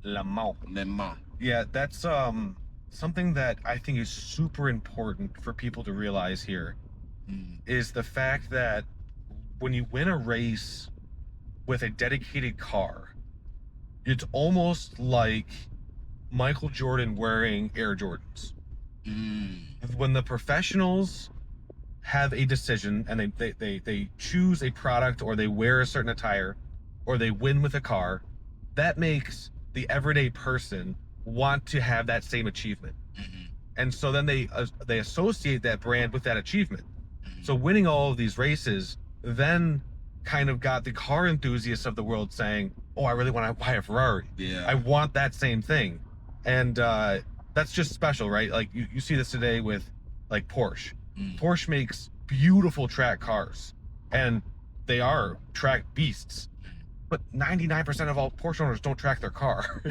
Le Mans. Le Mans. Yeah, that's something that I think is super important for people to realize here is the fact that when you win a race with a dedicated car, it's almost like Michael Jordan wearing Air Jordans. When the professionals have a decision and they choose a product, or they wear a certain attire, or they win with a car, that makes the everyday person want to have that same achievement. And so then they associate that brand with that achievement. So winning all of these races then kind of got the car enthusiasts of the world saying, oh, I really want to buy a Ferrari. Yeah. I want that same thing. And that's just special, right? Like you see this today with like Porsche. Porsche makes beautiful track cars, and they are track beasts. But 99% of all Porsche owners don't track their car.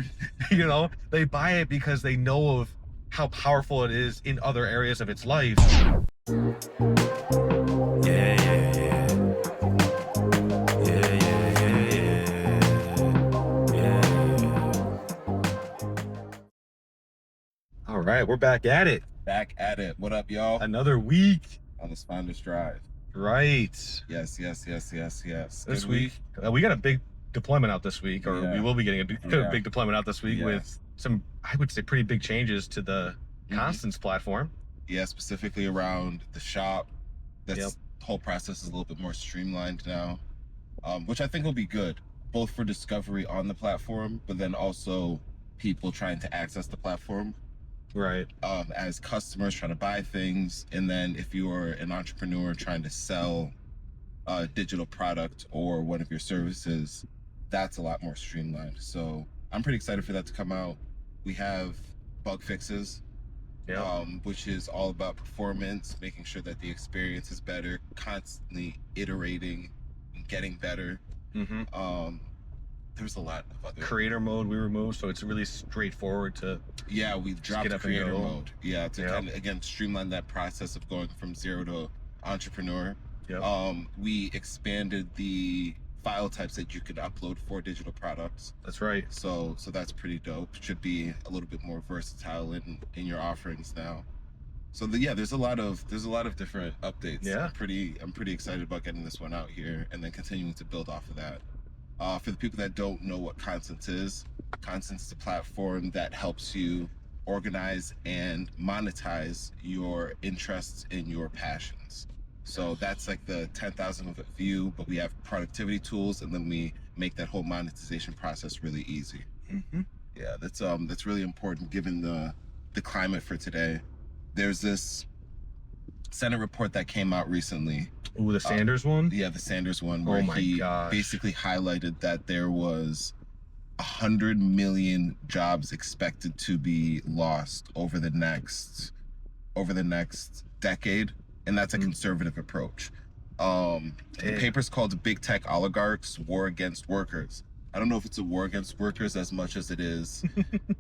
You know, they buy it because they know of how powerful it is in other areas of its life. All right, we're back at it. Back at it. What up, y'all? Another week On this Founders Drive. Right. Yes. This week, we got a big deployment out this week, or we will be getting a big deployment out this week with some, I would say, pretty big changes to the Constance platform. Yeah, specifically around the shop. The whole process is a little bit more streamlined now, which I think will be good, both for discovery on the platform, but then also people trying to access the platform. Right. As customers trying to buy things, and then if you're an entrepreneur trying to sell a digital product or one of your services, that's a lot more streamlined. So I'm pretty excited for that to come out. We have bug fixes, which is all about performance, making sure that the experience is better, constantly iterating and getting better. There's a lot of other creator mode we removed, so it's really straightforward to we've dropped creator mode to kind of again streamline that process of going from zero to entrepreneur. We expanded the file types that you could upload for digital products. That's right. So that's pretty dope. Should be a little bit more versatile in your offerings now. So there's a lot of different updates. I'm pretty excited about getting this one out here and then continuing to build off of that. For the people that don't know what Constance is a platform that helps you organize and monetize your interests and your passions. So that's like the 10,000 foot view, but we have productivity tools, and then we make that whole monetization process really easy. Yeah, that's really important given the climate for today. There's this Senate report that came out recently. Ooh, the Sanders one? Yeah, the Sanders one, where he basically highlighted that there was 100 million jobs expected to be lost over the next decade, and that's a conservative approach. The paper's called Big Tech Oligarchs: War Against Workers. I don't know if it's a war against workers as much as it is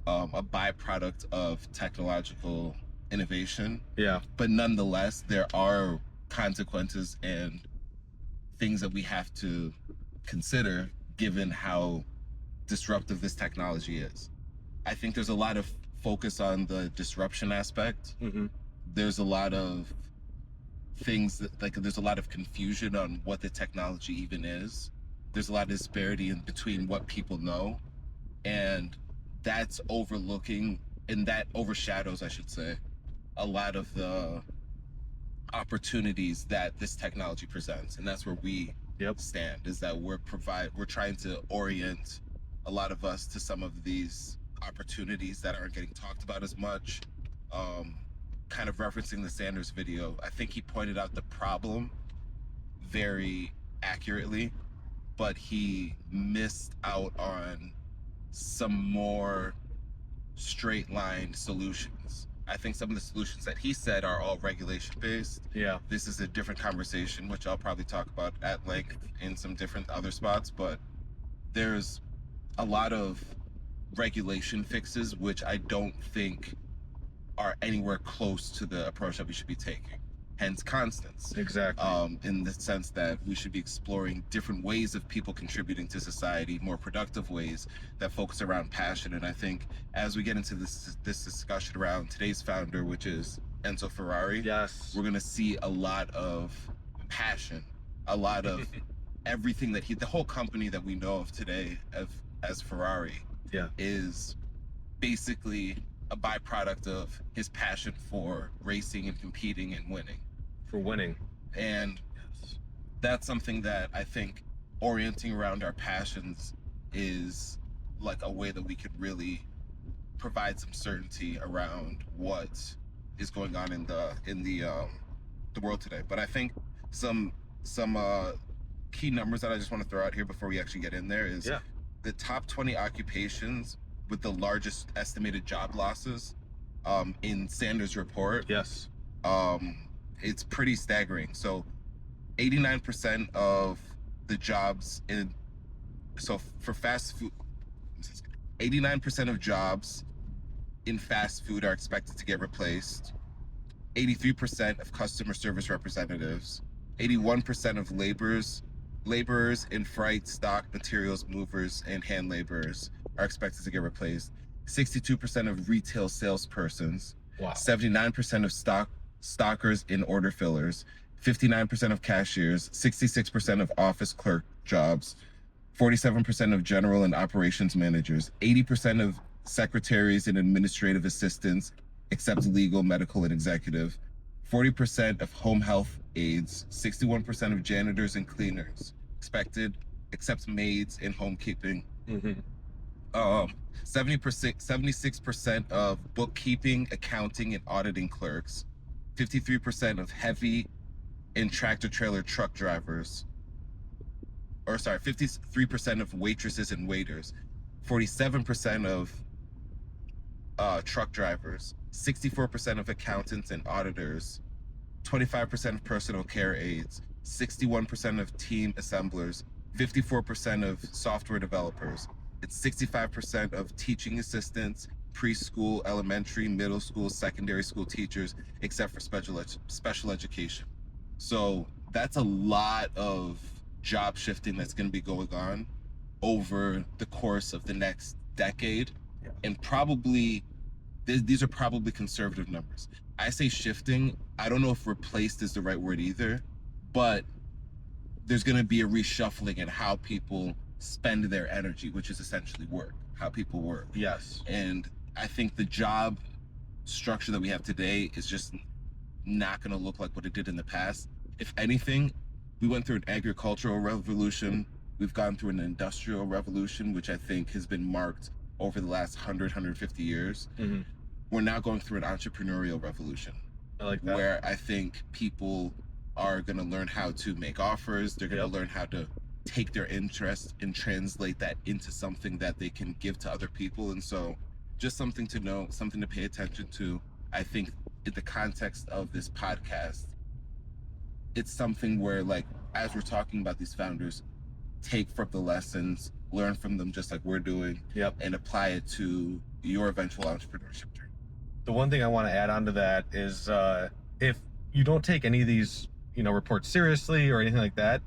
a byproduct of technological innovation. But nonetheless, there are consequences and things that we have to consider given how disruptive this technology is. I think there's a lot of focus on the disruption aspect. There's a lot of things that, like, there's a lot of confusion on what the technology even is. There's a lot of disparity in between what people know, and that's overlooking, and that overshadows, I should say, a lot of the opportunities that this technology presents. And that's where we stand, is that we're trying to orient a lot of us to some of these opportunities that aren't getting talked about as much. Kind of referencing the Sanders video, I think he pointed out the problem very accurately, but he missed out on some more straight line solutions. I think some of the solutions that he said are all regulation based. This is a different conversation, which I'll probably talk about at length in some different other spots, but there's a lot of regulation fixes which I don't think are anywhere close to the approach that we should be taking. hence constants. Exactly. In the sense that we should be exploring different ways of people contributing to society, more productive ways that focus around passion. And I think as we get into this discussion around today's founder, which is Enzo Ferrari, Yes. we're gonna see a lot of passion, a lot of everything that the whole company that we know of today as Ferrari is basically a byproduct of his passion for racing and competing and winning. For winning. And that's something that I think orienting around our passions is like a way that we could really provide some certainty around what is going on in the world today. But I think some key numbers that I just want to throw out here before we actually get in there is the top 20 occupations with the largest estimated job losses in Sanders' report. Yes. It's pretty staggering. So 89% of the jobs for fast food, 89% of jobs in fast food are expected to get replaced. 83% of customer service representatives, 81% of laborers in freight, stock, materials, movers, and hand laborers are expected to get replaced. 62% of retail salespersons, 79% of stockers and order fillers, 59% of cashiers, 66% of office clerk jobs, 47% of general and operations managers, 80% of secretaries and administrative assistants, except legal, medical, and executive, 40% of home health aides, 61% of janitors and cleaners, except maids and homekeeping. 76% of bookkeeping, accounting, and auditing clerks, 53% of heavy and tractor trailer truck drivers, 53% of waitresses and waiters, 47% of truck drivers, 64% of accountants and auditors, 25% of personal care aides, 61% of team assemblers, 54% of software developers. It's 65% of teaching assistants, preschool, elementary, middle school, secondary school teachers, except for special education. So that's a lot of job shifting that's going to be going on over the course of the next decade. And probably, these are probably conservative numbers. I say shifting, I don't know if replaced is the right word either, but there's going to be a reshuffling in how people spend their energy, which is essentially work, how people work. Yes. And I think the job structure that we have today is just not going to look like what it did in the past. If anything, we went through an agricultural revolution. We've gone through an industrial revolution, which I think has been marked over the last 150 years. We're now going through an entrepreneurial revolution. I like that. Where I think people are going to learn how to make offers. They're going to learn how to take their interest and translate that into something that they can give to other people. And so just something to know, something to pay attention to. I think in the context of this podcast, it's something where, like, as we're talking about these founders, take from the lessons, learn from them just like we're doing, and apply it to your eventual entrepreneurship journey. The one thing I want to add on to that is if you don't take any of these, reports seriously or anything like that,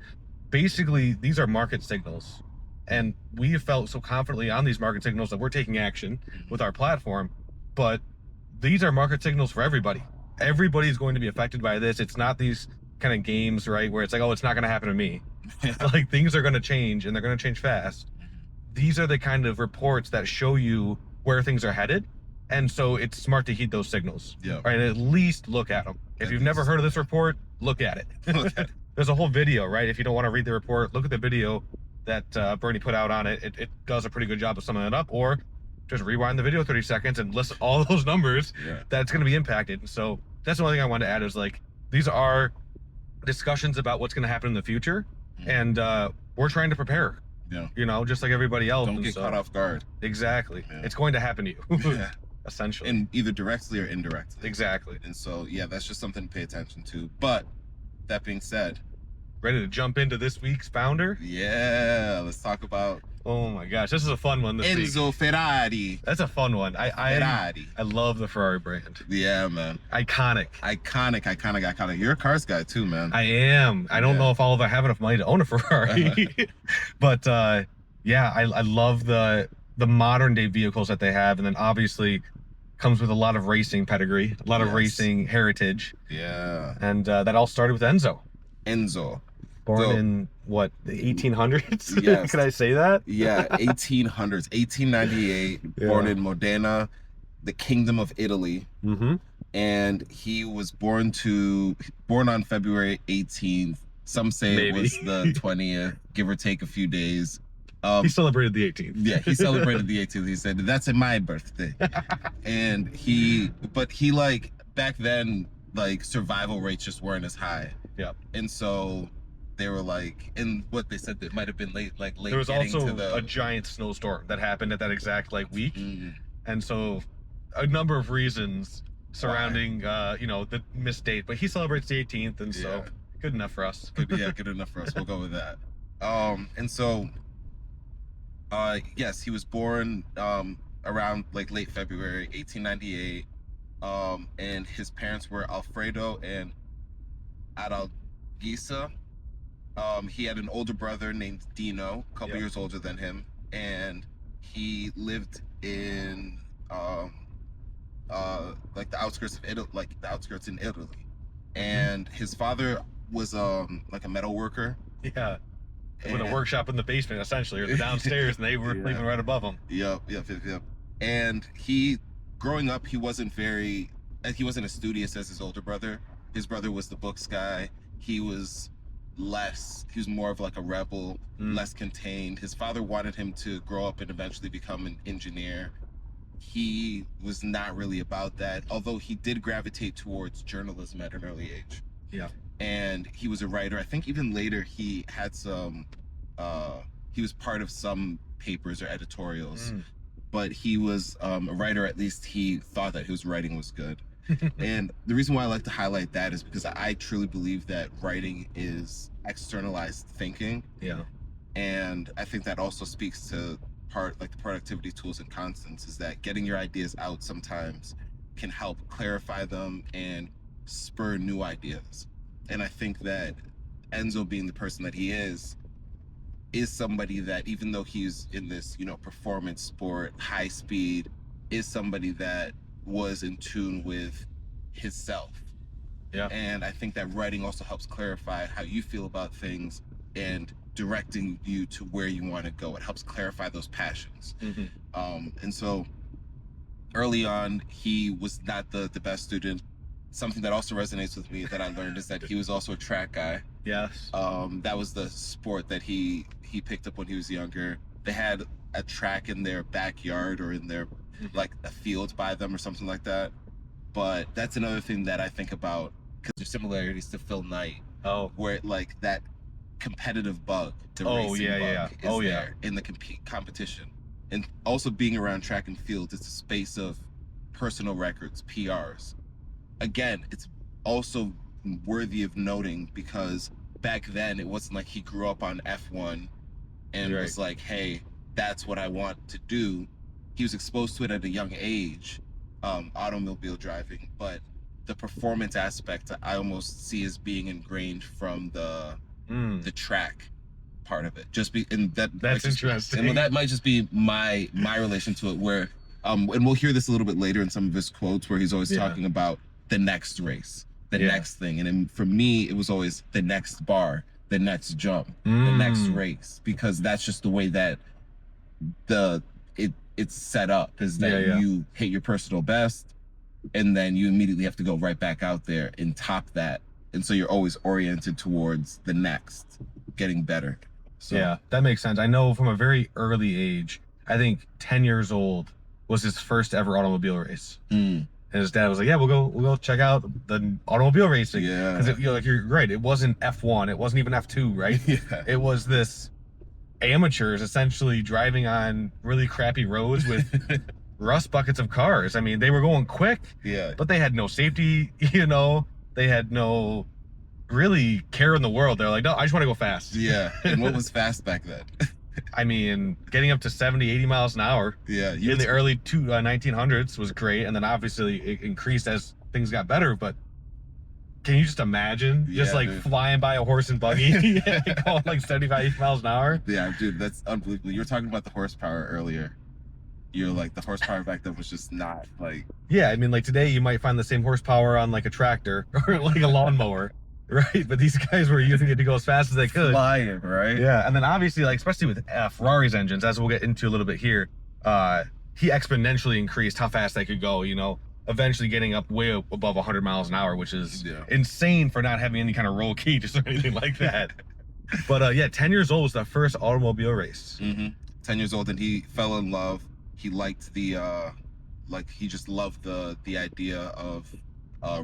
basically these are market signals. And we have felt so confidently on these market signals that we're taking action with our platform, but these are market signals for everybody. Everybody's going to be affected by this. It's not these kind of games, right, where it's like, oh, it's not going to happen to me. Like, things are going to change, and they're going to change fast. These are the kind of reports that show you where things are headed, and so it's smart to heed those signals. Right, at least look at them. If you've never heard of this report, look at it. There's a whole video, right? If you don't want to read the report, look at the video that Bernie put out on it. It does a pretty good job of summing it up, or just rewind the video 30 seconds and list all those numbers that's going to be impacted. So that's the only thing I wanted to add is, like, these are discussions about what's going to happen in the future, and we're trying to prepare. Just like everybody else. Don't get caught off guard. Exactly. It's going to happen to you. Essentially. And either directly or indirectly. Exactly. And so, that's just something to pay attention to. But that being said, Ready to jump into this week's founder? Yeah, let's talk about Oh my gosh, this is a fun one this week. Enzo Ferrari. That's a fun one. Ferrari. I love the Ferrari brand. Yeah, man. Iconic. Iconic. You're a cars guy too, man. I am. I don't know if I'll ever have enough money to own a Ferrari. But yeah, I love the modern day vehicles that they have, and then obviously comes with a lot of racing pedigree, a lot of racing heritage. Yeah. And that all started with Enzo. Born in what, the 1800s? Yes. Can I say that? Yeah, 1800s, 1898. Born in Modena, the Kingdom of Italy. Mm-hmm. And he was born on February 18th. Some say it was the 20th, give or take a few days. He celebrated the 18th. Yeah, he celebrated the 18th. He said, that's in my birthday. And he like, back then, like, survival rates just weren't as high. Yeah. And so they were like, and what they said, it might have been late. There was also a giant snowstorm that happened at that exact week. Mm-hmm. And so a number of reasons surrounding the missed date, but he celebrates the 18th, and so good enough for us. Good enough for us. We'll go with that. And so yes, he was born around late February 1898. And his parents were Alfredo and Adalgisa. He had an older brother named Dino, a couple years older than him, and he lived in the outskirts of Italy, in Italy. And his father was a metal worker. Yeah. With a workshop in the basement, essentially, or the downstairs, and they were living right above him. Yep. And growing up, he wasn't as studious as his older brother. His brother was the books guy. He was more of a rebel, less contained. His father wanted him to grow up and eventually become an engineer. He was not really about that, although he did gravitate towards journalism at an early age. Yeah. And he was a writer. I think even later he had he was part of some papers or editorials, but he was a writer. At least he thought that his writing was good. And the reason why I like to highlight that is because I truly believe that writing is externalized thinking. Yeah. And I think that also speaks to the productivity tools and constants, is that getting your ideas out sometimes can help clarify them and spur new ideas. And I think that Enzo, being the person that he is somebody that, even though he's in this, performance sport, high speed, is somebody that was in tune with his self. Yeah. And I think that writing also helps clarify how you feel about things and directing you to where you want to go. It helps clarify those passions. Mm-hmm. And so early on, he was not the best student. Something that also resonates with me that I learned is that he was also a track guy. Yes. That was the sport that he picked up when he was younger. They had a track in their backyard or in their a field by them or something like that. But that's another thing that I think about, because there's similarities to Phil Knight. Oh. Where that competitive bug, the racing bug, is there in the competition. And also being around track and field, it's a space of personal records, PRs. Again, it's also worthy of noting because back then it wasn't like he grew up on F1 and was like, hey, that's what I want to do. He was exposed to it at a young age, automobile driving, but the performance aspect I almost see as being ingrained from the track part of it. That's interesting. And that might just be my relation to it, where and we'll hear this a little bit later in some of his quotes, where he's always talking about the next race, the next thing. And for me, it was always the next bar, the next jump, the next race, because that's just the way that it's set up, is that you hit your personal best and then you immediately have to go right back out there and top that. And so you're always oriented towards the next, getting better. So, yeah, that makes sense. I know from a very early age, I think 10 years old was his first ever automobile race. And his dad was like, yeah, we'll go check out the automobile racing. Yeah. Because you're right, it wasn't F1, it wasn't even F2, right? Yeah. It was this amateurs essentially driving on really crappy roads with rust buckets of cars. I mean, they were going quick, but they had no safety, they had no really care in the world. They're like, no, I just want to go fast. Yeah. And what was fast back then? I mean, getting up to 70, 80 miles an hour Yeah. in the early 1900s was great. And then obviously it increased as things got better. But can you just imagine just like flying by a horse and buggy going like 75, 80 miles an hour? Yeah, dude, that's unbelievable. You were talking about the horsepower earlier. You're like, the horsepower back then was just not like... Yeah, I mean, like today you might find the same horsepower on like a tractor or like a lawnmower, right? But these guys were using it to go as fast as they could. Flying, right? Yeah, and then obviously, like especially with Ferrari's engines, as we'll get into a little bit here, he exponentially increased how fast they could go, you know, eventually getting up way above 100 miles an hour, which is insane for not having any kind of roll cages or anything like that. But yeah, 10 years old was the first automobile race. 10 years old, and he fell in love. He liked the like, he just loved the idea of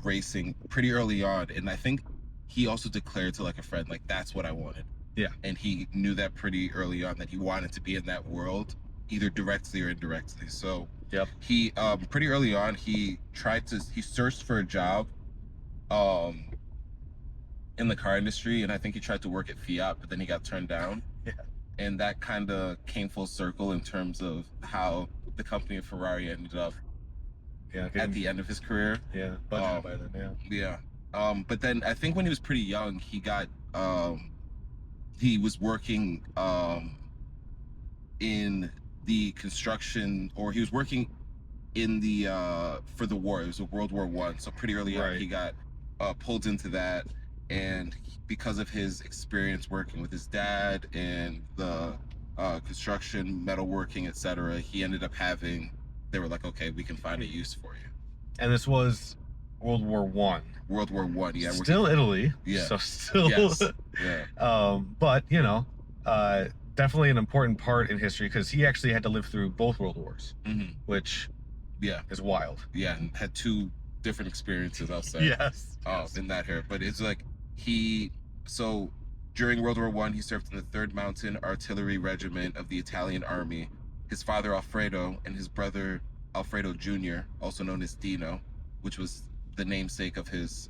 racing pretty early on. And I think he also declared to like a friend, like, that's what I wanted. Yeah. And he knew that pretty early on, that he wanted to be in that world, either directly or indirectly. So he pretty early on, he searched for a job in the car industry, and I think he tried to work at Fiat, but then he got turned down. Yeah. And that kind of came full circle in terms of how the company of Ferrari ended up at the end of his career. Yeah, by then, yeah. But then I think when he was pretty young, he got he was working in the construction, or he was working in the for the war. It was World War I. So pretty early on, he got pulled into that, and because of his experience working with his dad and the construction, metalworking, etc., he ended up they were like, okay, we can find a use for you. And this was World War I. World War I, yeah. Still Italy. Yeah. So still. Yes. Yeah. But, you know, definitely an important part in history, because he actually had to live through both World Wars, which is wild. Yeah, and had two different experiences, I'll say. Yes. In that here. But it's like, so during World War I, he served in the 3rd Mountain Artillery Regiment of the Italian Army. His father, Alfredo, and his brother, Alfredo Jr., also known as Dino, which was the namesake of his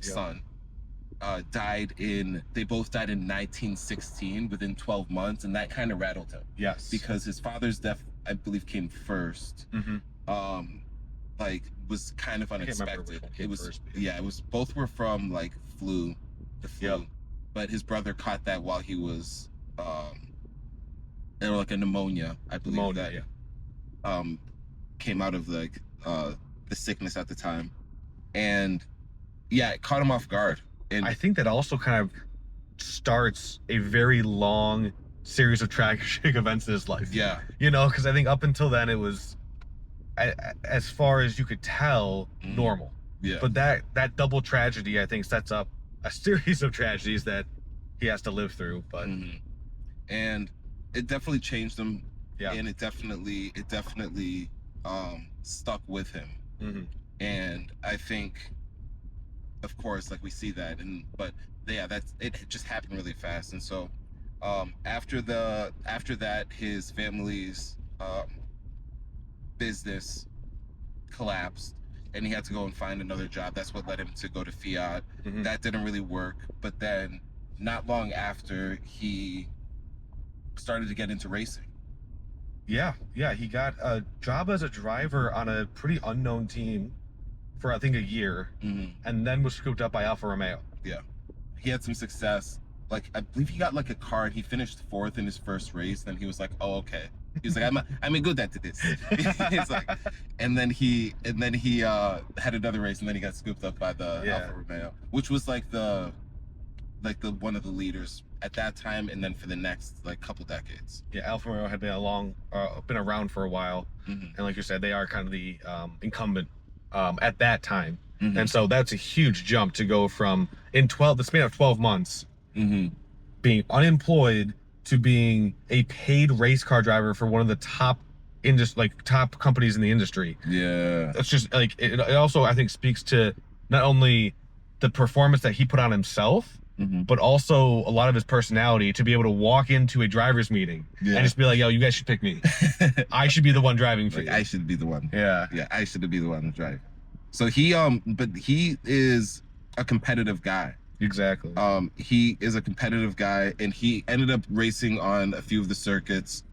son, they both died in 1916, within 12 months, and that kind of rattled him. Yes. Because his father's death, I believe, came first. Like, was kind of unexpected. It was both were from like the flu, but his brother caught that while he was like a pneumonia, I believe, came out of like the sickness at the time, and it caught him off guard. And I think that also kind of starts a very long series of tragic events in his life. Yeah, you know, because I think up until then it was, as far as you could tell, normal. Yeah. But that double tragedy, I think, sets up a series of tragedies that he has to live through. But and it definitely changed him. Yeah. And it definitely stuck with him. And I think, of course, like, we see that, but it just happened really fast. And so after that, his family's business collapsed, and he had to go and find another job. That's what led him to go to Fiat. That didn't really work, but then not long after, he started to get into racing. Yeah, he got a job as a driver on a pretty unknown team for, I think, a year, and then was scooped up by Alfa Romeo. Yeah, he had some success. Like, I believe he got like a car, and he finished 4th in his first race. Then he was like, oh, okay. He was like, I'm good at this. It's like, and then he had another race, and then he got scooped up by the Alfa Romeo, which was like the one of the leaders at that time, and then for the next like couple decades. Yeah, Alfa Romeo had been around for a while, and like you said, they are kind of the incumbent at that time, and so that's a huge jump to go from the span of 12 months being unemployed to being a paid race car driver for one of the top companies in the industry. Yeah, it's just like it also, I think, speaks to not only the performance that he put on himself, but also a lot of his personality, to be able to walk into a driver's meeting and just be like, yo, you guys should pick me. I should be the one driving for you. I should be the one. Yeah, I should be the one to drive. So he but he is a competitive guy. Exactly. He is a competitive guy, and he ended up racing on a few of the circuits.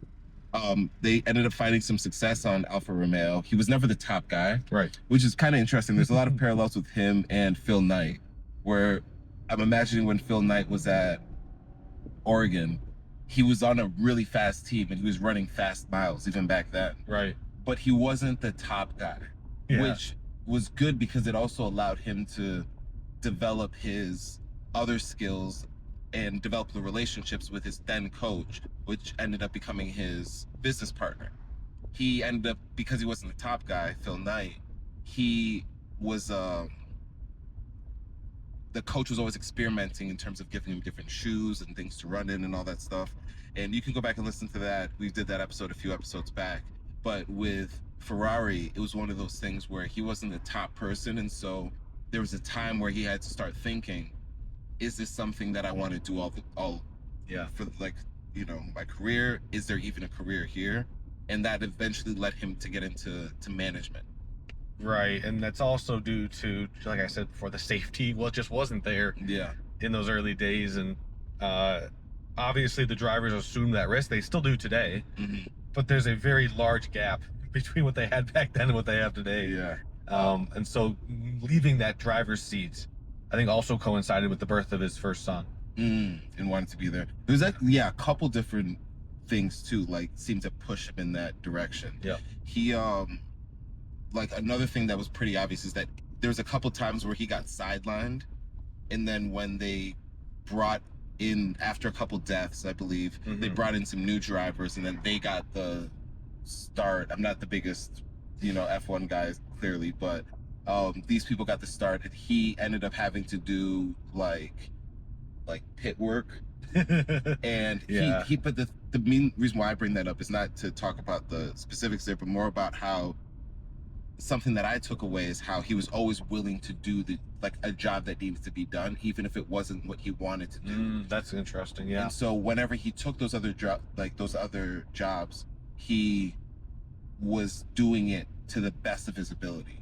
They ended up finding some success on Alfa Romeo. He was never the top guy, Right. which is kind of interesting. There's a lot of parallels with him and Phil Knight, where I'm imagining when Phil Knight was at Oregon, he was on a really fast team and he was running fast miles even back then. Right. But he wasn't the top guy, which was good because it also allowed him to develop his other skills and develop the relationships with his then coach, which ended up becoming his business partner. He ended up, because he wasn't the top guy, Phil Knight, he was the coach was always experimenting in terms of giving him different shoes and things to run in and all that stuff. And you can go back and listen to that. We did that episode a few episodes back. But with Ferrari, it was one of those things where he wasn't the top person. And so there was a time where he had to start thinking, is this something that I want to do all for, like, you know, my career? Is there even a career here? And that eventually led him to get into management. Right, and that's also due to, like I said before, the safety. Well, it just wasn't there in those early days, and obviously the drivers assumed that risk. They still do today, but there's a very large gap between what they had back then and what they have today. And so leaving that driver's seat, I think, also coincided with the birth of his first son. And wanted to be there. There's a couple different things too, like, seemed to push him in that direction. He like, another thing that was pretty obvious is that there was a couple times where he got sidelined, and then when they brought in, after a couple deaths, I believe, they brought in some new drivers, and then they got the start. I'm not the biggest, you know, F1 guy, clearly, but these people got the start, and he ended up having to do like pit work. And he but the main reason why I bring that up is not to talk about the specifics there, but more about how something that I took away is how he was always willing to do a job that needed to be done, even if it wasn't what he wanted to do. That's interesting. And so whenever he took those other jobs, he was doing it to the best of his ability.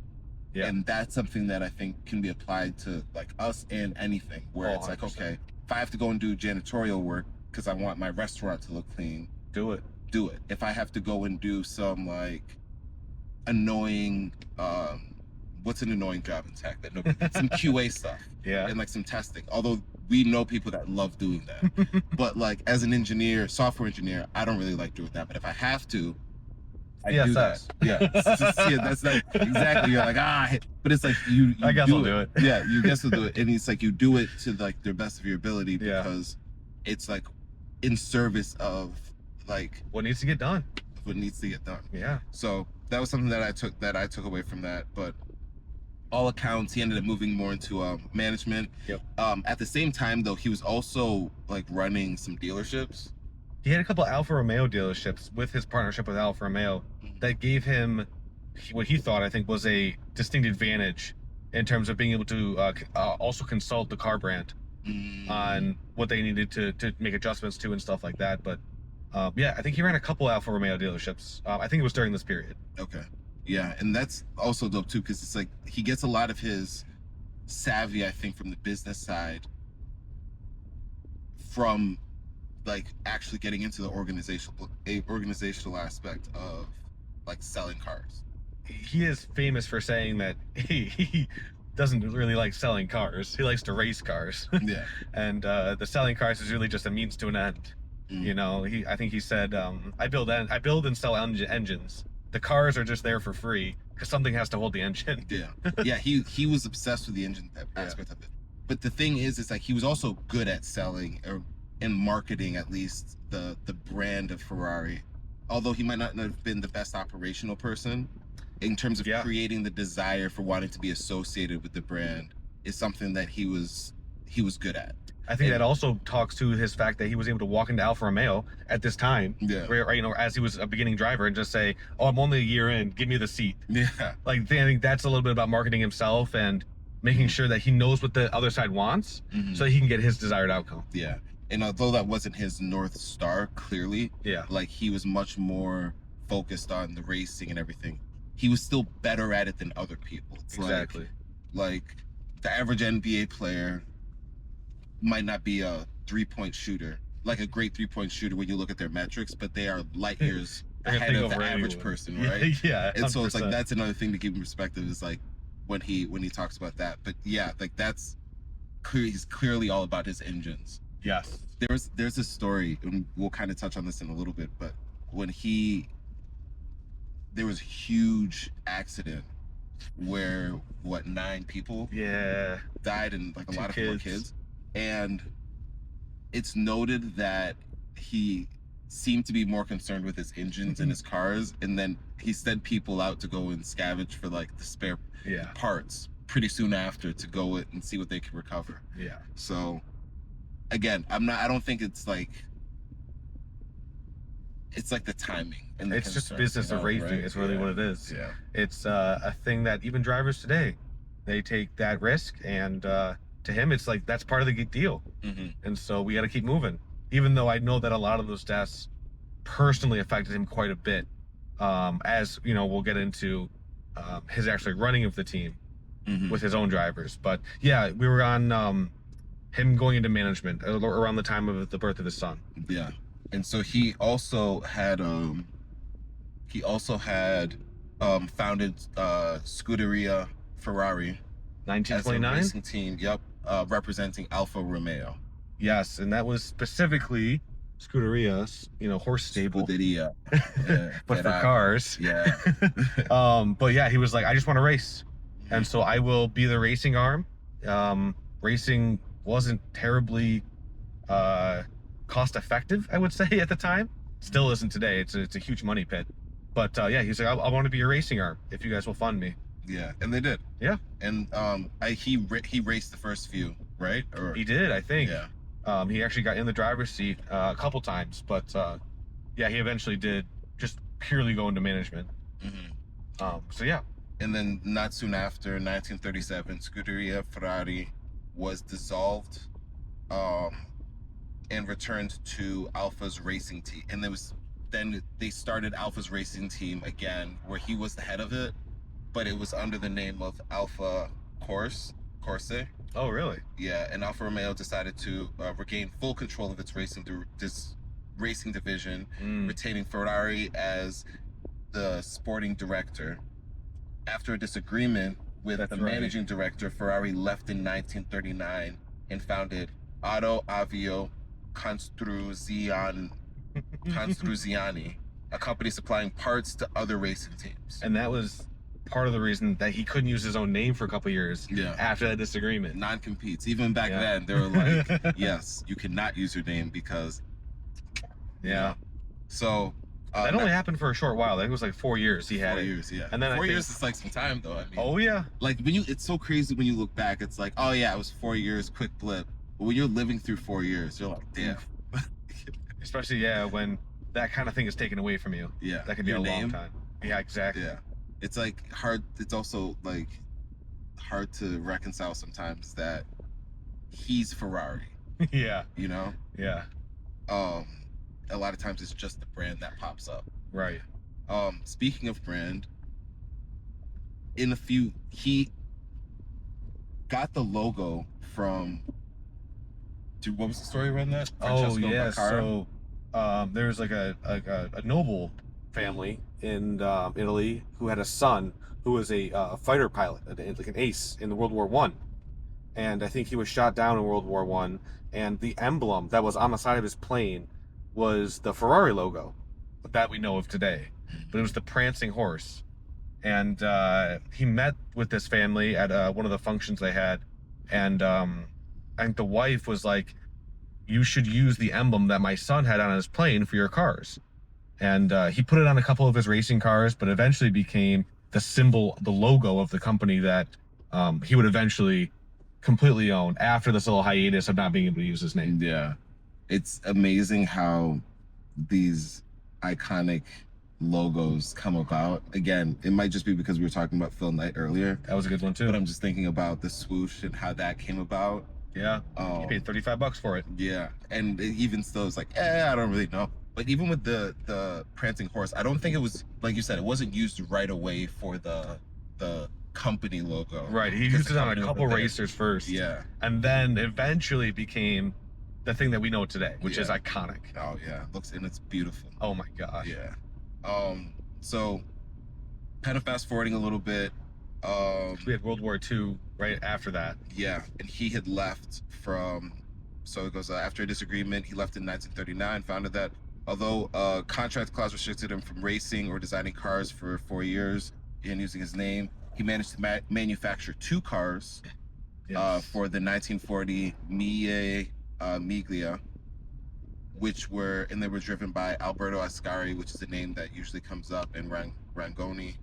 And that's something that I think can be applied to, like, us and anything, where it's like, okay, if I have to go and do janitorial work because I want my restaurant to look clean, do it. If I have to go and do some, like, annoying, what's an annoying job in tech that nobody, some QA stuff, and like some testing, although we know people that love doing that. But like, as an engineer, software engineer, I don't really like doing that, but if I have to, I do that. That's like, exactly, you're like, but it's like, you I guess I'll do it. You guess will do it. And it's like, you do it to like the best of your ability, because it's like in service of like what needs to get done. So that was something that I took away from that. But all accounts, he ended up moving more into management. At the same time, though, he was also like running some dealerships. He had a couple Alfa Romeo dealerships with his partnership with Alfa Romeo that gave him what he thought, I think, was a distinct advantage in terms of being able to also consult the car brand on what they needed to make adjustments to and stuff like that. But I think he ran a couple Alfa Romeo dealerships. I think it was during this period. And that's also dope too, because it's like he gets a lot of his savvy, I think, from the business side, from like actually getting into the organizational aspect of like selling cars. He is famous for saying that he doesn't really like selling cars. He likes to race cars. And the selling cars is really just a means to an end. You know, I think he said, I build and sell engines. The cars are just there for free because something has to hold the engine. He was obsessed with the engine aspect of it. But the thing is like he was also good at selling and marketing, at least the brand of Ferrari. Although he might not have been the best operational person, in terms of creating the desire for wanting to be associated with the brand, is something that he was good at. I think that also talks to his fact that he was able to walk into Alfa Romeo at this time, where, you know, as he was a beginning driver, and just say, "Oh, I'm only a year in. Give me the seat." Like, I think that's a little bit about marketing himself and making sure that he knows what the other side wants, so that he can get his desired outcome. And although that wasn't his North Star, clearly, like, he was much more focused on the racing and everything. He was still better at it than other people. It's like the average NBA player might not be a 3-point shooter, like a great 3-point shooter when you look at their metrics, but they are light years ahead of the average person, right? Yeah. And so it's like 100%. that's another thing to keep in perspective is like when he talks about that. But yeah, like that's clear. He's clearly all about his engines. Yes. There's this story, and we'll kind of touch on this in a little bit, but when there was a huge accident where 9 people Yeah. died and like a 2 lot of them were kids, and it's noted that he seemed to be more concerned with his engines and his cars, and then he sent people out to go and scavenge for like the spare parts pretty soon after to go and see what they could recover. Yeah. So again, I don't think it's like the timing and It's just business of racing. Right? It's really what it is. Yeah. It's a thing that even drivers today, they take that risk, and to him, it's like that's part of the deal. And so we got to keep moving. Even though I know that a lot of those deaths personally affected him quite a bit, as you know, we'll get into his actually running of the team with his own drivers. But yeah, we were on him going into management around the time of the birth of his son. Yeah. And so he also had founded Scuderia Ferrari, 1929 as a racing team. Yep, representing Alfa Romeo. Yes, and that was specifically Scuderia's, horse stable. Scuderia. Yeah, but for cars. Yeah. But yeah, he was like, I just want to race, and so I will be the racing arm. Racing wasn't terribly cost effective, I would say, at the time. Still isn't today. It's a huge money pit. But yeah, he's like, I want to be your racing arm if you guys will fund me. Yeah, and they did. Yeah. And he raced the first few, right? Or he did, I think. Yeah. He actually got in the driver's seat a couple times, but yeah, he eventually did just purely go into management. So yeah. And then not soon after, 1937, Scuderia Ferrari was dissolved and returned to Alfa's racing team. And then they started Alfa's racing team again, where he was the head of it, but it was under the name of Alfa Corse. Oh, really? Yeah, and Alfa Romeo decided to regain full control of its racing division, retaining Ferrari as the sporting director. After a disagreement with the managing director, Ferrari left in 1939 and founded Auto Avio Costruzioni, a company supplying parts to other racing teams. And that was part of the reason that he couldn't use his own name for a couple years after that disagreement. Non-competes. Even back then, they were like, yes, you cannot use your name because... Yeah. So... that only happened for a short while. I think it was like 4 years he had 4 years, yeah. And then 4 years is like some time, though. I mean, oh, yeah. Like, it's so crazy when you look back. It's like, oh, yeah, it was 4 years, quick blip. But when you're living through 4 years, you're like, damn. Especially, when that kind of thing is taken away from you. Yeah. That could be a long time. Yeah, exactly. Yeah. It's like hard. It's also like hard to reconcile sometimes that he's Ferrari. Yeah. You know? Yeah. A lot of times it's just the brand that pops up. Right. Speaking of brand, he got the logo from. Dude, what was the story around that? So there was like a noble family in Italy who had a son who was a fighter pilot, like an ace in the World War I. And I think he was shot down in World War I. And the emblem that was on the side of his plane was the Ferrari logo that we know of today. But it was the Prancing Horse. And he met with this family at one of the functions they had. And I think the wife was like, you should use the emblem that my son had on his plane for your cars. And he put it on a couple of his racing cars, but eventually became the symbol, the logo of the company that he would eventually completely own after this little hiatus of not being able to use his name. Yeah. It's amazing how these iconic logos come about. Again, it might just be because we were talking about Phil Knight earlier. That was a good one too. But I'm just thinking about the swoosh and how that came about. Yeah. You paid $35 for it. Yeah. And even still, it's like, I don't really know. But even with the Prancing Horse, I don't think it was, like you said, it wasn't used right away for the company logo. Right. He used it on a couple racers first. Yeah. And then eventually became the thing that we know today, which is iconic. Oh yeah, and it's beautiful. Oh my gosh. Yeah. So kind of fast forwarding a little bit. We had World War II right after that. Yeah, and he had left from. So it goes after a disagreement. He left in 1939. Founded that. Although a contract clause restricted him from racing or designing cars for 4 years and using his name, he managed to manufacture 2 cars for the 1940 Miglia, and they were driven by Alberto Ascari, which is a name that usually comes up, and Rangoni.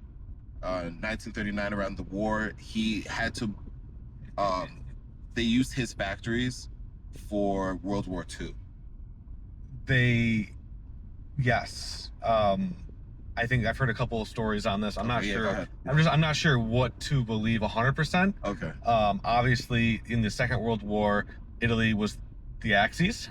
1939, around the war, he had to. They used his factories for World War II. Yes. I think I've heard a couple of stories on this. I'm not sure. Go ahead. I'm not sure what to believe 100%. Okay. Obviously, in the Second World War, Italy was the Axis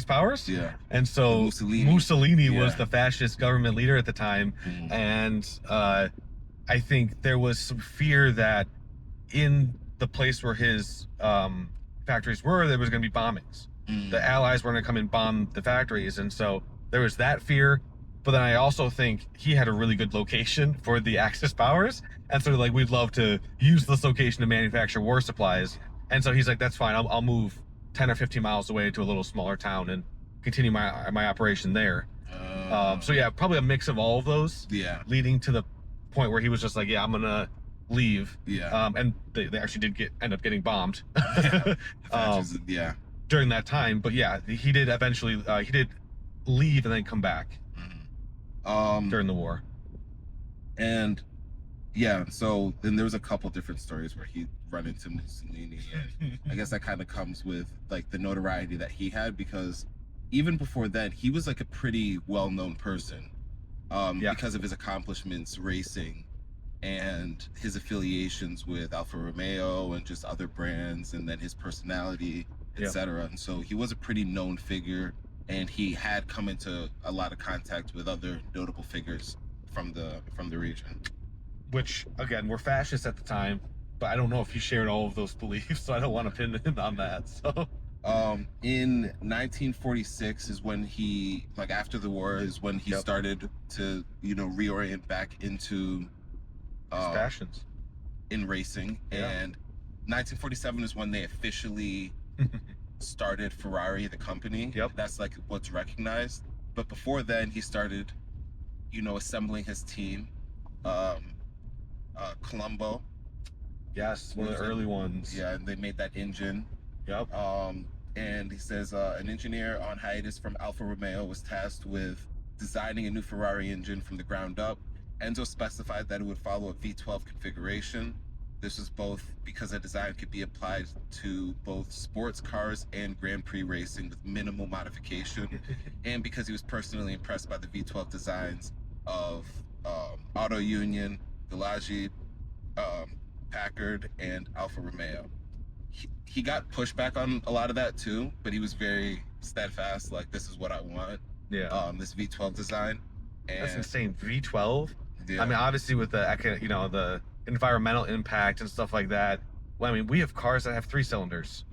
powers. Yeah. And so Mussolini was the fascist government leader at the time, and I think there was some fear that in the place where his factories were, there was going to be bombings. The Allies were going to come and bomb the factories, and so there was that fear. But then I also think he had a really good location for the Axis powers, and so like we'd love to use this location to manufacture war supplies. And so he's like, that's fine. I'll move 10 or 15 miles away to a little smaller town and continue my operation there. So yeah, probably a mix of all of those. Yeah. Leading to the point where he was just like, yeah, I'm gonna leave. Yeah. And they actually did end up getting bombed. Yeah. During that time, but yeah, he did eventually. He did leave and then come back. During the war. And yeah, so then there was a couple different stories where he run into Mussolini, and I guess that kind of comes with like the notoriety that he had, because even before then he was like a pretty well-known person because of his accomplishments racing and his affiliations with Alfa Romeo and just other brands, and then his personality, etc. And so he was a pretty known figure, and he had come into a lot of contact with other notable figures from the region. Which, again, were fascists at the time, but I don't know if he shared all of those beliefs, so I don't want to pin him on that. So, in 1946 is when he, like after the war, is when he started to, reorient back into his passions in racing. And 1947 is when they officially started Ferrari, the company. That's like what's recognized. But before then, he started, assembling his team. Colombo. Yes, one of the early ones. Yeah, and they made that engine. And he says an engineer on hiatus from Alfa Romeo was tasked with designing a new Ferrari engine from the ground up. Enzo specified that it would follow a V12 configuration. This was both because the design could be applied to both sports cars and Grand Prix racing with minimal modification, and because he was personally impressed by the V12 designs of Auto Union, Galagi, Packard, and Alfa Romeo. He got pushback on a lot of that too, but he was very steadfast, like, this is what I want. This V12 design. And that's insane. V12? Yeah. I mean, obviously with the, the environmental impact and stuff like that. Well, I mean, we have cars that have 3 cylinders,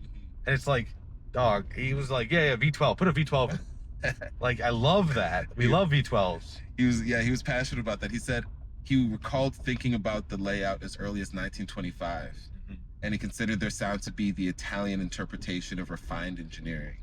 and it's like, dog. He was like, yeah, V12. Put a V12 in. Like, I love that. We love V12s. He was passionate about that. He said he recalled thinking about the layout as early as 1925, and he considered their sound to be the Italian interpretation of refined engineering.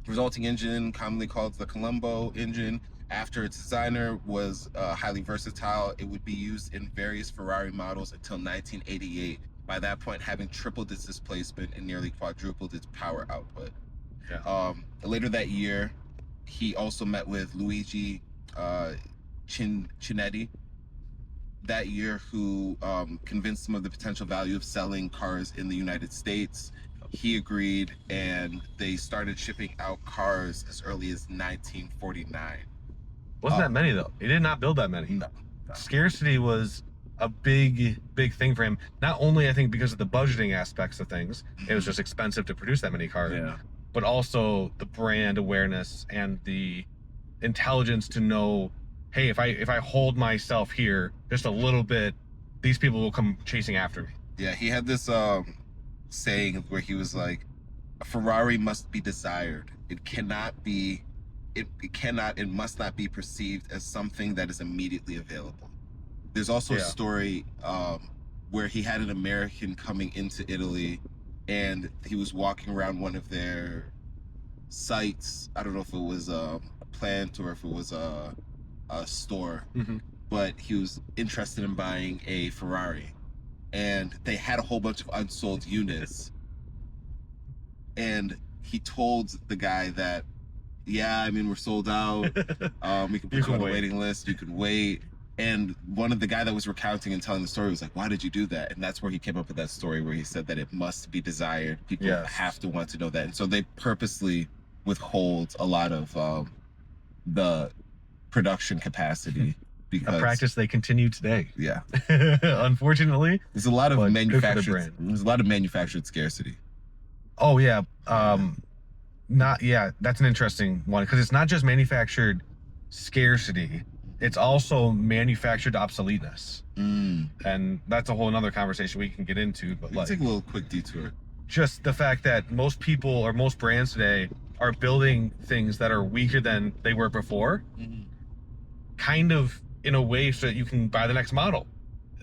Resulting engine, commonly called the Colombo engine, after its designer was highly versatile, it would be used in various Ferrari models until 1988. By that point, having tripled its displacement and nearly quadrupled its power output. Later that year, he also met with Luigi Chinetti that year, who convinced him of the potential value of selling cars in the United States. He agreed, and they started shipping out cars as early as 1949. Wasn't that many, though? He did not build that many. No. Scarcity was a big thing for him. Not only, I think, because of the budgeting aspects of things, it was just expensive to produce that many cars, but also the brand awareness and the intelligence to know hey, if I hold myself here just a little bit, these people will come chasing after me. Yeah, he had this saying where he was like, a Ferrari must be desired. It cannot be, it cannot and must not be perceived as something that is immediately available. There's also a story where he had an American coming into Italy, and he was walking around one of their sites. I don't know if it was a plant or if it was a store, but he was interested in buying a Ferrari, and they had a whole bunch of unsold units. And he told the guy that, yeah, I mean, we're sold out. We can put you on a waiting list. You can wait. And one of the guy that was recounting and telling the story was like, why did you do that? And that's where he came up with that story where he said that it must be desired. People have to want to know that. And so they purposely withhold a lot of the production capacity. Because a practice they continue today. Yeah. Unfortunately. There's a lot of manufactured scarcity. Oh yeah. That's an interesting one, because it's not just manufactured scarcity, it's also manufactured obsoleteness. And that's a whole another conversation we can get into. But let's take a little quick detour. Just the fact that most people or most brands today are building things that are weaker than they were before, kind of in a way so that you can buy the next model.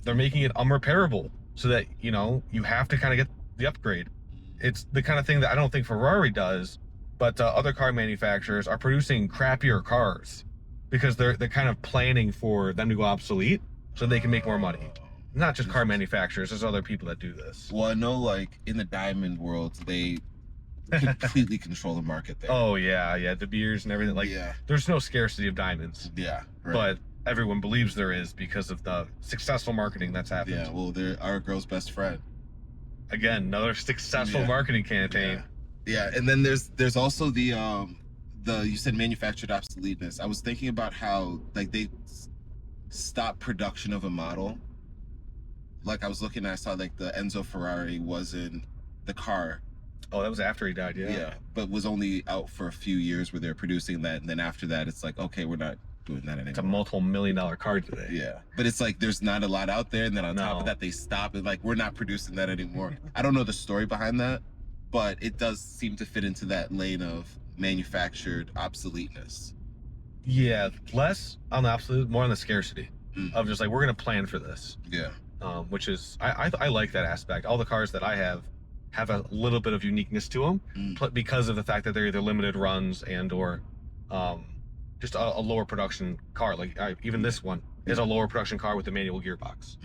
They're making it unrepairable so that, you know, you have to kind of get the upgrade. It's the kind of thing that I don't think Ferrari does, but other car manufacturers are producing crappier cars because they're kind of planning for them to go obsolete so they can make more money. Not just car manufacturers, there's other people that do this. Well, I know, like, in the diamond world, they completely control the market there. Oh, yeah, De Beers and everything. Like, there's no scarcity of diamonds. Yeah, right. But everyone believes there is because of the successful marketing that's happened. Yeah, well, they're our girl's best friend. Again, another successful marketing campaign. Yeah, and then there's also the you said manufactured obsoleteness. I was thinking about how, like, they stopped production of a model. Like, I was looking, I saw like the Enzo Ferrari wasn't the car. Oh, that was after he died. Yeah, but was only out for a few years where they're producing that, and then after that, it's like, okay, we're not doing that anymore. It's a multiple million-dollar car today. Yeah, but it's like there's not a lot out there, and then on top of that, they stop and like, we're not producing that anymore. I don't know the story behind that, but it does seem to fit into that lane of manufactured obsoleteness. Yeah, less on the obsolete, more on the scarcity of just like, we're gonna plan for this. Yeah. Which is I like that aspect. All the cars that I have a little bit of uniqueness to them because of the fact that they're either limited runs and or just a lower production car. Like even this one is a lower production car with a manual gearbox.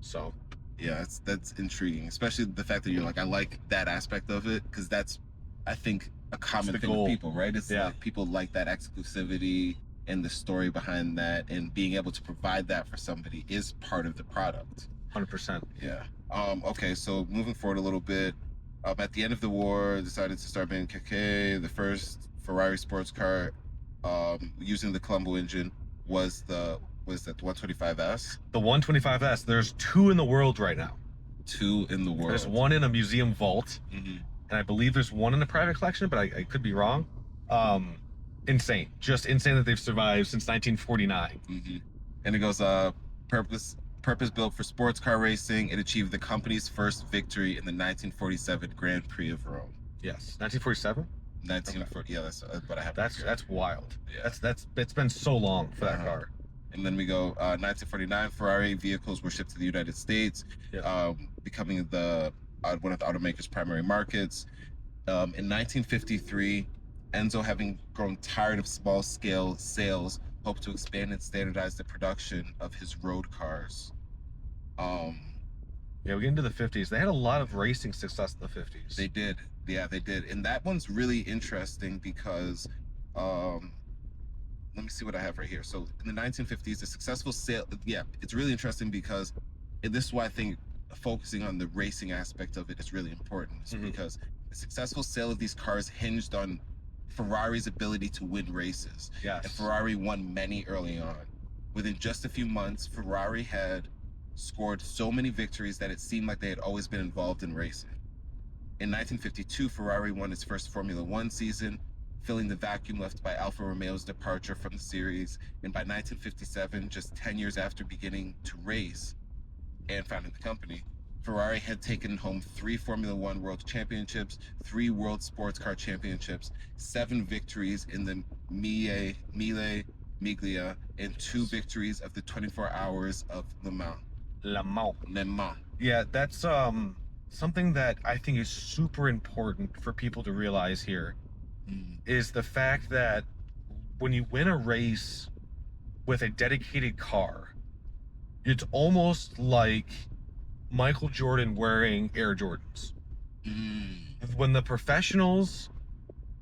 So yeah, that's intriguing, especially the fact that you're like, I like that aspect of it, because that's, I think, a common thing with people, right? It's like people like that exclusivity and the story behind that, and being able to provide that for somebody is part of the product. 100%. Yeah. Okay, so moving forward a little bit, at the end of the war, decided to start making KK. The first Ferrari sports car using the Colombo engine was the 125S. The 125S. There's 2 in the world right now. 2 in the world. There's 1 in a museum vault, and I believe there's 1 in a private collection, but I could be wrong. Insane, just insane that they've survived since 1949. And it goes purpose built for sports car racing. It achieved the company's first victory in the 1947 Grand Prix of Rome. Yes, 1947. 1940. Yeah, that's what I have. That's wild. Yeah. It's been so long for that car. And then we go 1949. Ferrari vehicles were shipped to the United States, becoming one of the automaker's primary markets. In 1953, Enzo, having grown tired of small-scale sales, hoped to expand and standardize the production of his road cars. Yeah, we get into the 50s. They had a lot of racing success in the 50s. They did. Yeah, they did. And that one's really interesting because, let me see what I have right here. So in the 1950s, the successful sale, it's really interesting because, and this is why I think focusing on the racing aspect of it is really important, because the successful sale of these cars hinged on Ferrari's ability to win races. Yes. And Ferrari won many early on. Within just a few months, Ferrari had scored so many victories that it seemed like they had always been involved in racing. In 1952, Ferrari won its first Formula One season. filling the vacuum left by Alfa Romeo's departure from the series. And by 1957, just 10 years after beginning to race and founding the company, Ferrari had taken home 3 Formula One World Championships, 3 World Sports Car Championships, 7 victories in the Mille Miglia, and 2 victories of the 24 Hours of Le Mans. Le Mans. Le Mans. Yeah, that's something that I think is super important for people to realize here is the fact that when you win a race with a dedicated car, it's almost like Michael Jordan wearing Air Jordans. When the professionals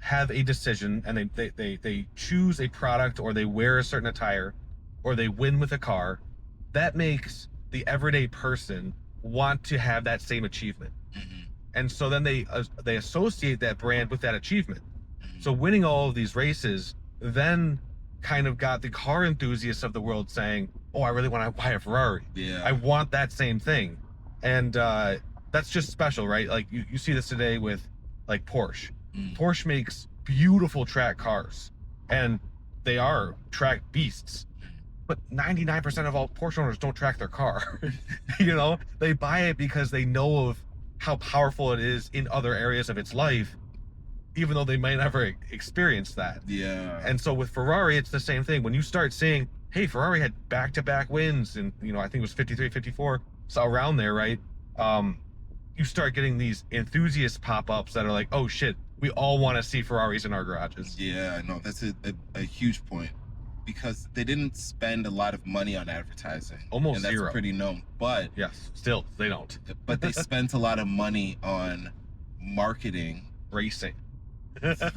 have a decision and they choose a product, or they wear a certain attire, or they win with a car, that makes the everyday person want to have that same achievement. And so then they associate that brand with that achievement. So winning all of these races then kind of got the car enthusiasts of the world saying, oh, I really want to buy a Ferrari. Yeah. I want that same thing. And that's just special, right? Like you see this today with like Porsche. Porsche makes beautiful track cars, and they are track beasts. But 99% of all Porsche owners don't track their car. You know, they buy it because they know of how powerful it is in other areas of its life, even though they might never experience that. Yeah. And so with Ferrari, it's the same thing. When you start seeing, hey, Ferrari had back-to-back wins, and I think it was 53, 54, so around there, right? You start getting these enthusiast pop-ups that are like, oh shit, we all want to see Ferraris in our garages. Yeah, no, that's a huge point, because they didn't spend a lot of money on advertising. Almost and that's zero. Pretty known. But yes, still they don't. But they spent a lot of money on marketing, racing,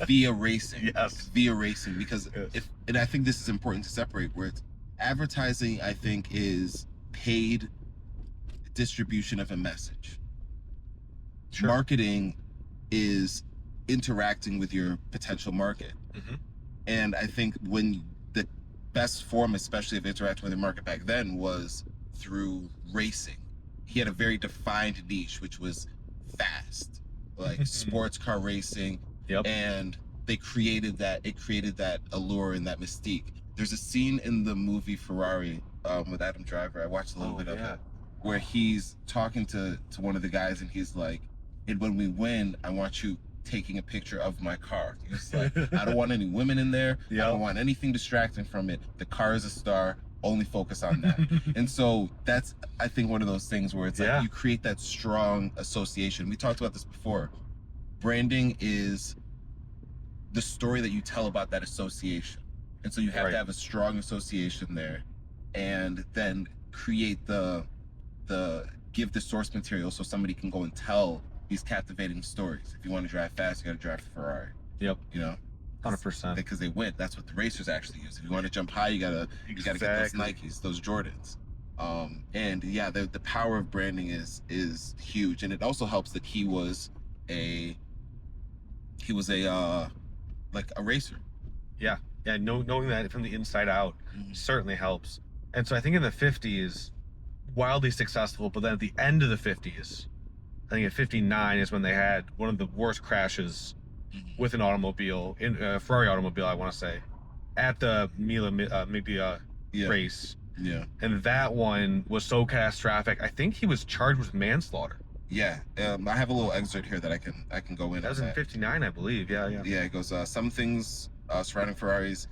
via racing. Yes, via racing, because and I think this is important to separate, where it's advertising, I think, is paid distribution of a message. Sure. Marketing is interacting with your potential market. And I think when the best form, especially of interacting with the market back then, was through racing. He had a very defined niche, which was fast, like sports car racing. And it created that allure and that mystique. There's a scene in the movie Ferrari with Adam Driver. I watched a little bit of it, where he's talking to one of the guys, and he's like, and when we win, I want you taking a picture of my car. He's like, I don't want any women in there. I don't want anything distracting from it. The car is a star. Only focus on that. And so that's, I think, one of those things where it's like you create that strong association. We talked about this before. Branding is the story that you tell about that association. And so you have to have a strong association there, and then create give the source material so somebody can go and tell these captivating stories. If you want to drive fast, you got to drive a Ferrari. You know, 100%. Because they win. That's what the racers actually use. If you want to jump high, you gotta get those Nikes, those Jordans. And yeah, the power of branding is huge, and it also helps that he was a like a racer. Knowing that from the inside out certainly helps. And so I think in the 50s, wildly successful, but then at the end of the 50s, I think at 59 is when they had one of the worst crashes with an automobile, in a Ferrari automobile, I want to say, at the Mille Miglia race. And that one was so catastrophic. I think he was charged with manslaughter. I have a little excerpt here that I can go in. That was in 59, I believe. Yeah, it goes, some things surrounding Ferrari's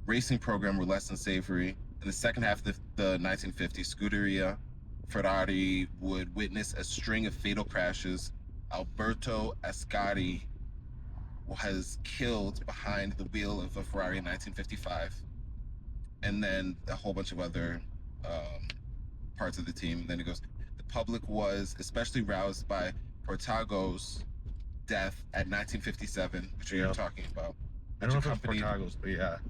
racing program were less than savory. In the second half of the 1950s, Scuderia Ferrari would witness a string of fatal crashes. Alberto Ascari was killed behind the wheel of a Ferrari in 1955. And then a whole bunch of other parts of the team. And then it goes, the public was especially roused by Portago's death at 1957, which we were talking about. I don't know if it was Portago's, but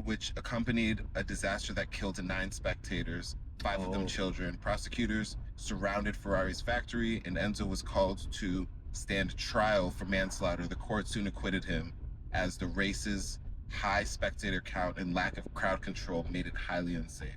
which accompanied a disaster that killed 9 spectators, 5 of them children. Prosecutors surrounded Ferrari's factory, and Enzo was called to stand trial for manslaughter. The court soon acquitted him, as the race's high spectator count and lack of crowd control made it highly unsafe.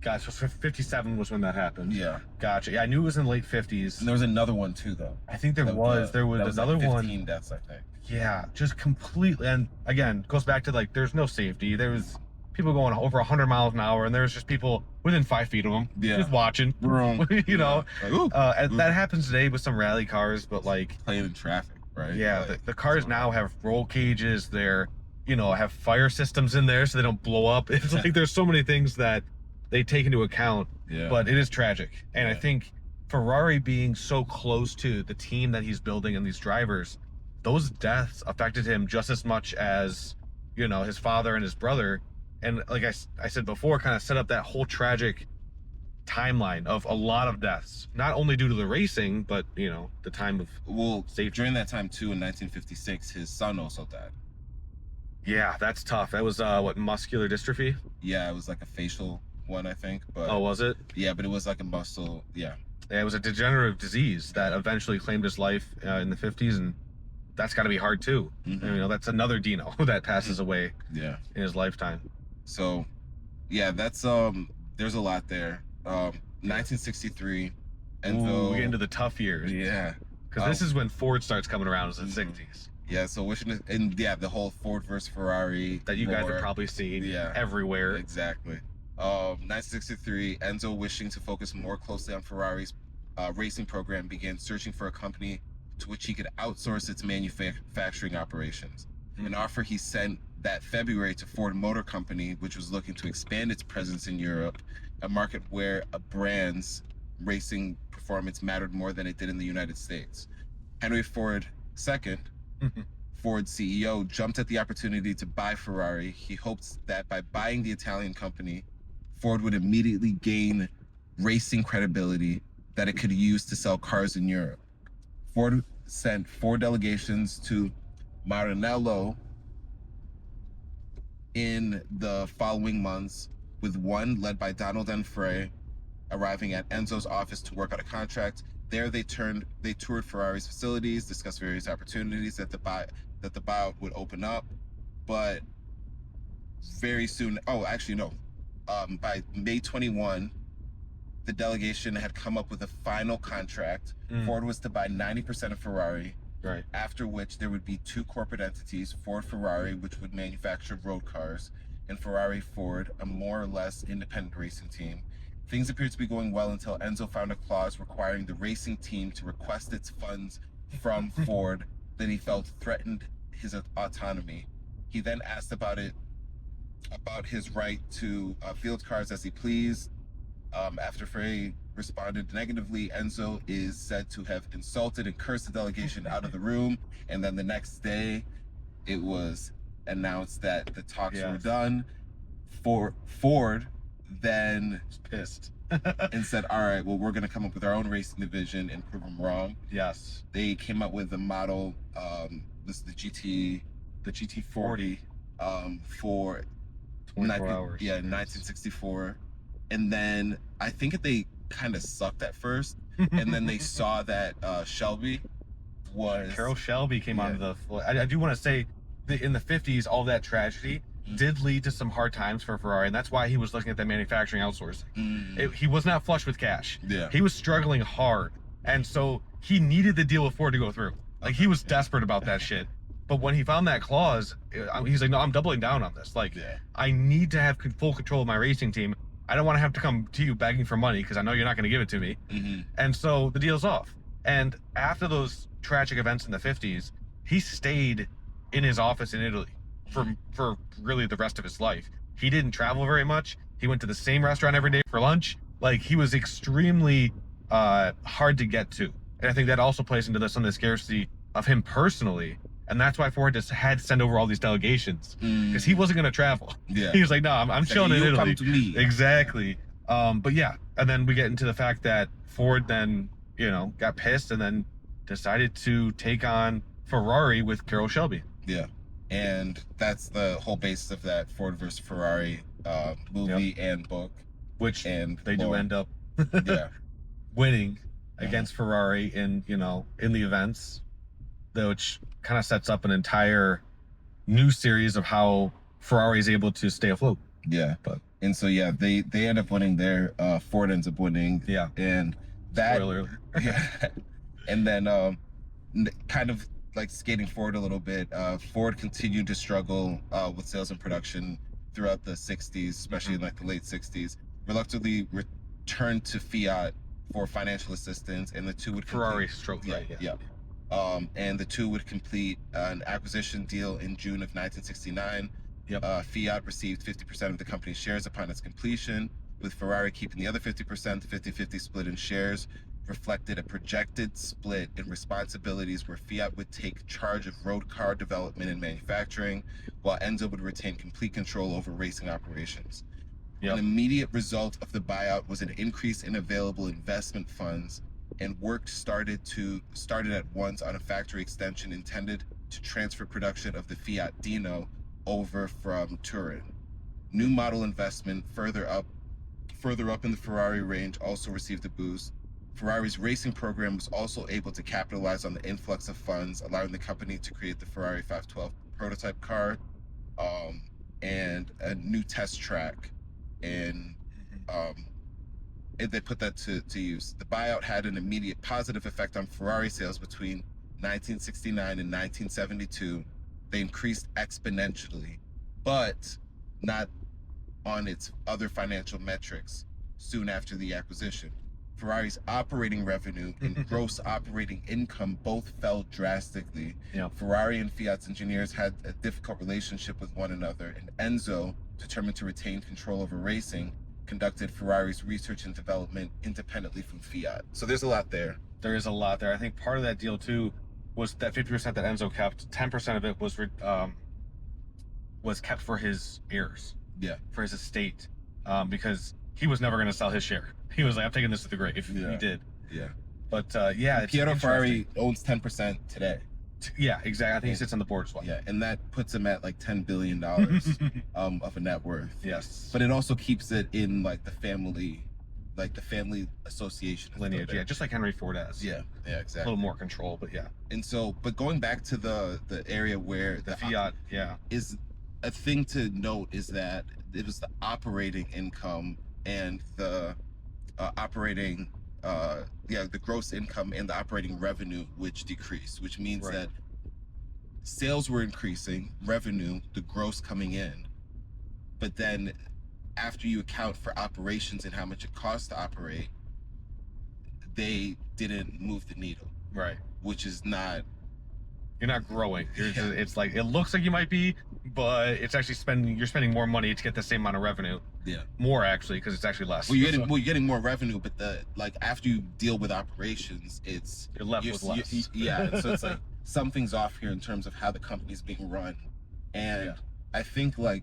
Gotcha. So 57 was when that happened. Yeah. Gotcha. Yeah, I knew it was in the late 50s. And there was another one too, though. I think there was another like one. 15 deaths, I think. Yeah, just completely. And again, goes back to like, there's no safety. There was people going over 100 miles an hour, and there's just people within 5 feet of them, just watching. You know, like, and that happens today with some rally cars, but like playing in traffic, right? yeah, Like, the cars now have roll cages. They're, have fire systems in there so they don't blow up. It's like there's so many things that they take into account, but it is tragic. And I think Ferrari being so close to the team that he's building and these drivers, those deaths affected him just as much as, his father and his brother. And like I said before, kind of set up that whole tragic timeline of a lot of deaths, not only due to the racing, but, the time of safety. During that time too, in 1956, his son also died. Yeah, that's tough. That was muscular dystrophy? Yeah, it was like a facial one, I think. But oh, was it? Yeah, but it was like a muscle. Yeah, it was a degenerative disease that eventually claimed his life in the 50s, and that's got to be hard too. That's another Dino that passes away in his lifetime. So yeah, that's there's a lot there. 1963, Enzo. We get into the tough years. Yeah, because this is when Ford starts coming around in the 60s. Yeah, so the whole Ford versus Ferrari that you guys have probably seen everywhere. Exactly. 1963, Enzo, wishing to focus more closely on Ferrari's racing program, began searching for a company to which he could outsource its manufacturing operations. An offer he sent that February to Ford Motor Company, which was looking to expand its presence in Europe, a market where a brand's racing performance mattered more than it did in the United States. Henry Ford II, Ford's CEO, jumped at the opportunity to buy Ferrari. He hoped that by buying the Italian company, Ford would immediately gain racing credibility that it could use to sell cars in Europe. Ford sent 4 delegations to Maranello in the following months, with one led by Donald and Frey arriving at Enzo's office to work out a contract. There they toured Ferrari's facilities, discussed various opportunities that the buyout would open up. But very soon, by May 21, the delegation had come up with a final contract. Ford was to buy 90% of Ferrari, right? After which there would be 2 corporate entities, Ford Ferrari, which would manufacture road cars, and Ferrari Ford, a more or less independent racing team. Things appeared to be going well until Enzo found a clause requiring the racing team to request its funds from Ford that he felt threatened his autonomy. He then asked about his right to field cars as he pleased. After Frey responded negatively, Enzo is said to have insulted and cursed the delegation out of the room. And then the next day, it was announced that the talks were done. Ford then pissed and said, all right, well, we're going to come up with our own racing division and prove them wrong. Yes. They came up with the model, this is the GT40 for 24 hours. Yeah, 1964. And then I think they kind of sucked at first. And then they saw that Shelby was... Carroll Shelby came onto the floor. I do want to say that in the 50s, all that tragedy did lead to some hard times for Ferrari, and that's why he was looking at that manufacturing outsourcing. He was not flush with cash. Yeah. He was struggling hard, and so he needed the deal with Ford to go through. Like, he was desperate about that shit. But when he found that clause, he's like, no, I'm doubling down on this. Like, I need to have full control of my racing team. I don't want to have to come to you begging for money because I know you're not going to give it to me. And so the deal's off. And after those tragic events in the 50s, he stayed in his office in Italy for really the rest of his life. He didn't travel very much. He went to the same restaurant every day for lunch. Like, he was extremely hard to get to. And I think that also plays into some of the scarcity of him personally. And that's why Ford just had to send over all these delegations, because he wasn't going to travel. Yeah. He was like, no, I'm chilling in Italy. Come to me. Exactly. But yeah, and then we get into the fact that Ford then, got pissed and then decided to take on Ferrari with Carroll Shelby. Yeah. And that's the whole basis of that Ford versus Ferrari movie and book. Which they do end up winning against Ferrari in the events, which kind of sets up an entire new series of how Ferrari is able to stay afloat. Yeah. And so they end up winning there. Ford ends up winning. Yeah. And that spoiler alert. And then kind of like skating forward a little bit, Ford continued to struggle with sales and production throughout the 60s, especially in like the late 60s. Reluctantly returned to Fiat for financial assistance, and the two would Ferrari stroke, yeah, right? yeah. And the two would complete an acquisition deal in June of 1969. Yep. Fiat received 50% of the company's shares upon its completion, with Ferrari keeping the other 50%. The 50-50 split in shares reflected a projected split in responsibilities where Fiat would take charge of road car development and manufacturing, while Enzo would retain complete control over racing operations. Yep. An immediate result of the buyout was an increase in available investment funds, and work started at once on a factory extension intended to transfer production of the Fiat Dino over from Turin. New model investment further up in the Ferrari range also received a boost. Ferrari's racing program was also able to capitalize on the influx of funds, allowing the company to create the Ferrari 512 prototype car, and a new test track, and they put that to use. The buyout had an immediate positive effect on Ferrari sales between 1969 and 1972. They increased exponentially, but not on its other financial metrics soon after the acquisition. Ferrari's operating revenue and gross operating income both fell drastically. Yep. Ferrari and Fiat's engineers had a difficult relationship with one another, and Enzo, determined to retain control over racing, conducted Ferrari's research and development independently from Fiat. So there's a lot there. There is a lot there. I think part of that deal too was that 50% that Enzo kept. 10% of it was kept for his heirs. Yeah. For his estate, because he was never going to sell his share. He was like, "I'm taking this to the grave." Yeah. He did. Yeah. But yeah, it's Piero Ferrari owns 10% today. Yeah, exactly. I think he sits on the board as well. Yeah, and that puts him at like $10 billion of a net worth. Yes. But it also keeps it in like the family association lineage. Yeah, just like Henry Ford has. Yeah, exactly. A little more control, but yeah. And so, but going back to the area where the Fiat, is a thing to note is that it was the operating income and the the gross income and the operating revenue which decreased, which means that sales were increasing, revenue, the gross coming in, but then after you account for operations and how much it costs to operate, they didn't move the needle. Right. Which is not... You're not growing. It's like, it looks like you might be, but it's actually you're spending more money to get the same amount of revenue. Yeah. More actually, because it's actually less. Well, you're getting more revenue, but after you deal with operations, you're left with less. Yeah. So it's like something's off here in terms of how the company's being run. And I think like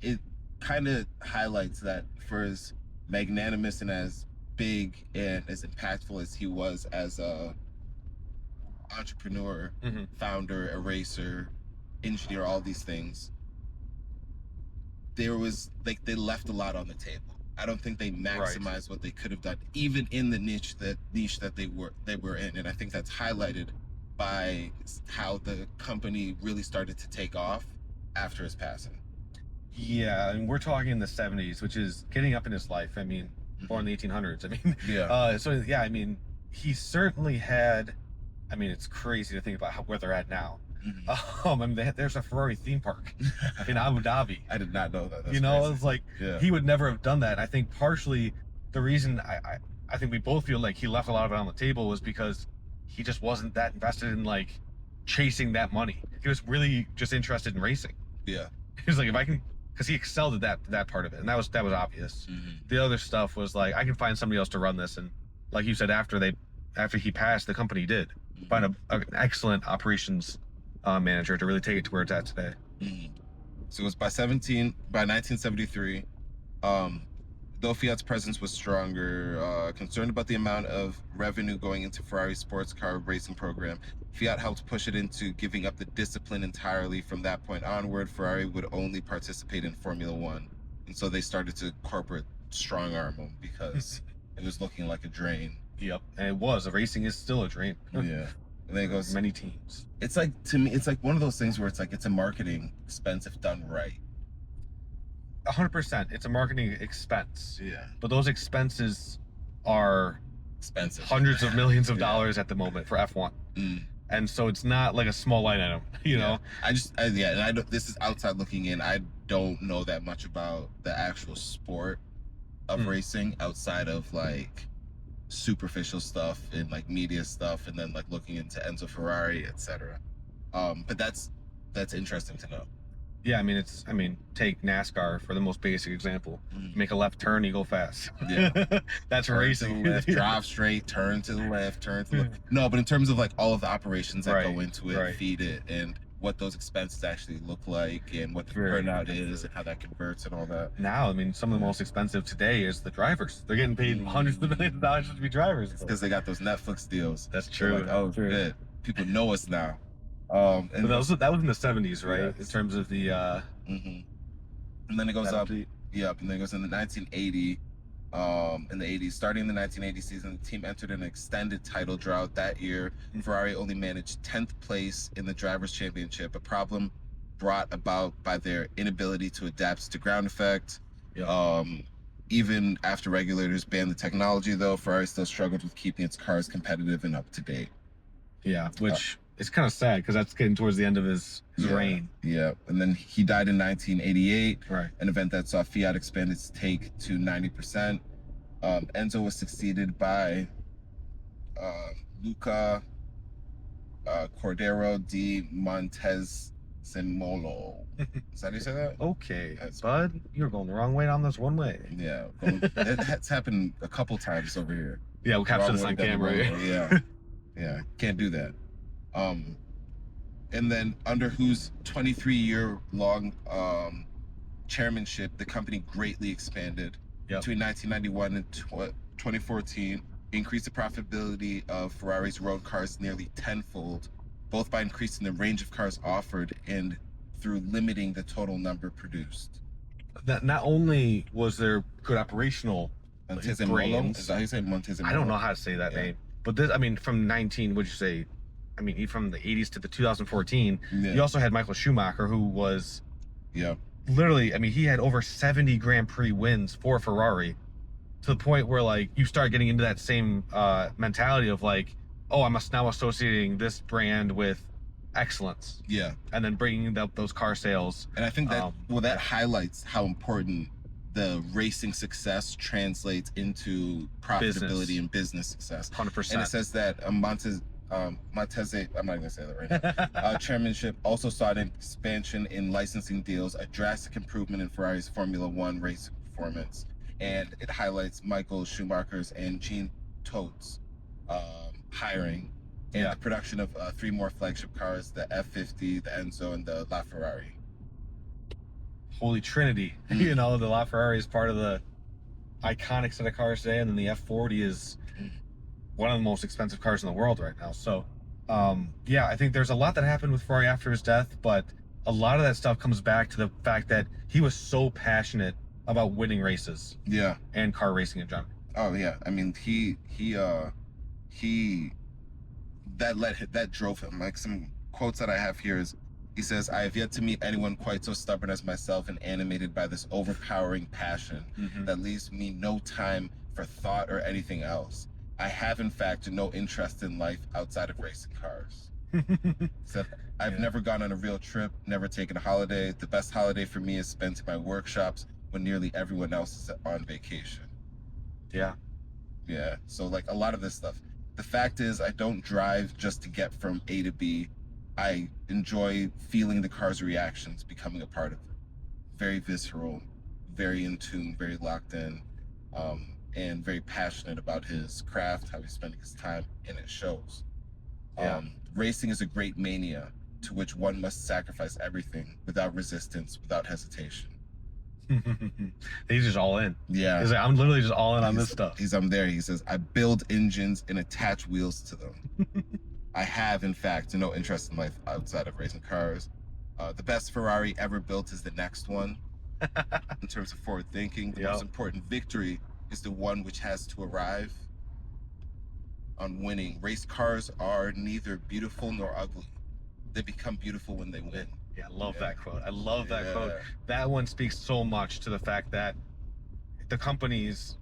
it kind of highlights that for as magnanimous and as big and as impactful as he was as a entrepreneur, founder, eraser, engineer, all these things, there was like they left a lot on the table. I don't think they maximized what they could have done, even in the niche that they were in. And I think that's highlighted by how the company really started to take off after his passing. Yeah, and we're talking in the 70s, which is getting up in his life. I mean, born in the 1800s. I mean, so yeah, I mean, he certainly had. I mean, it's crazy to think about where they're at now. I mean, there's a Ferrari theme park in Abu Dhabi. I did not know that. That's crazy. It's like he would never have done that. I think partially the reason I think we both feel like he left a lot of it on the table was because he just wasn't that invested in like chasing that money. He was really just interested in racing. Yeah. He was like, if I can, because he excelled at that part of it, and that was obvious. The other stuff was like, I can find somebody else to run this, and like you said, after he passed, the company did find an excellent operations manager to really take it to where it's at today. So it was by 1973, though Fiat's presence was stronger, concerned about the amount of revenue going into Ferrari's sports car racing program, Fiat helped push it into giving up the discipline entirely. From that point onward, Ferrari would only participate in Formula One. And so they started to corporate strong arm them because it was looking like a drain. Yep, and it was. The racing is still a drain. Yeah. And then it goes... Many teams. It's like, to me, it's like one of those things where it's like, it's a marketing expense if done right. 100%. It's a marketing expense. Yeah. But those expenses are expensive. Hundreds of millions of dollars at the moment for F1. and so it's not like a small line item, you know. And I don't, this is outside looking in. I don't know that much about the actual sport of racing outside of like superficial stuff and like media stuff, and then like looking into Enzo Ferrari, etc. But that's interesting to know. Yeah, I mean, take NASCAR for the most basic example. Make a left turn, you go fast. Yeah. That's turn racing. To the left, drive straight, turn to the left, turn to the left. No, but in terms of like all of the operations that go into it, feed it, and what those expenses actually look like, and what the turnout is, and how that converts and all that. Now, I mean, some of the most expensive today is the drivers. They're getting paid hundreds of millions of dollars to be drivers. It's because they got those Netflix deals. That's true. Like, oh, shit. People know us now. And that was in the 70s, right? In terms of the and then it goes up. Yep, and then it goes into 1980. In the 80s, starting in the 1980 season, the team entered an extended title drought that year. Ferrari only managed 10th place in the Drivers' Championship, a problem brought about by their inability to adapt to ground effect. Even after regulators banned the technology, though, Ferrari still struggled with keeping its cars competitive and up to date. Yeah, which is kind of sad because that's getting towards the end of his reign. Yeah, and then he died in 1988, right? An event that saw Fiat expand its take to 90%. Enzo was succeeded by Luca Cordero di Montezemolo. Is that how you say that? Okay, bud, you're going the wrong way down this one way. Yeah, it's happened a couple times over here. Yeah, we'll capture this on camera. Yeah, can't do that. And then under whose 23-year-long chairmanship, the company greatly expanded. Between 1991 and 2014, increased the profitability of Ferrari's road cars nearly tenfold, both by increasing the range of cars offered and through limiting the total number produced. That not only was there good operational brains, is that how you say Montezemolo? I don't know how to say that name, but this, I mean, from 19, would you say? I mean, from the 80s to the 2014, you also had Michael Schumacher, who was, literally, I mean, he had over 70 Grand Prix wins for Ferrari, to the point where like you start getting into that same mentality of like, oh, I'm now associating this brand with excellence. Yeah, and then bringing up those car sales. And I think that that highlights how important the racing success translates into profitability and business success. 100%. And it says that Monteze, I'm not gonna say that right now. Chairmanship also saw an expansion in licensing deals, a drastic improvement in Ferrari's Formula One race performance, and it highlights Michael Schumacher's and Jean Todt's hiring and the production of 3 more flagship cars: the F50, the Enzo, and the LaFerrari. Holy Trinity. You know, the LaFerrari is part of the iconic set of cars today, and then the F40 is one of the most expensive cars in the world right now. So yeah, I think there's a lot that happened with Ferrari after his death, but a lot of that stuff comes back to the fact that he was so passionate about winning races. Yeah. And car racing in general. Oh yeah, I mean he that drove him. Like some quotes that I have here is, he says, "I have yet to meet anyone quite so stubborn as myself and animated by this overpowering passion that leaves me no time for thought or anything else. I have, in fact, no interest in life outside of racing cars." Said, "I've never gone on a real trip, never taken a holiday. The best holiday for me is spent in my workshops when nearly everyone else is on vacation." Yeah. Yeah. So like a lot of this stuff. The fact is, I don't drive just to get from A to B. I enjoy feeling the car's reactions, becoming a part of it. Very visceral, very in tune, very locked in, and very passionate about his craft, how he's spending his time, and it shows. Racing is a great mania to which one must sacrifice everything without resistance, without hesitation. He's just all in. Yeah. He's like, I'm literally just all in on this stuff. I'm there. He says, "I build engines and attach wheels to them." I have, in fact, no interest in life outside of racing cars. The best Ferrari ever built is the next one. In terms of forward thinking, the most important victory is the one which has to arrive. On winning, race cars are neither beautiful nor ugly. They become beautiful when they win. Yeah, I love that quote. I love that quote. That one speaks so much to the fact that the companies,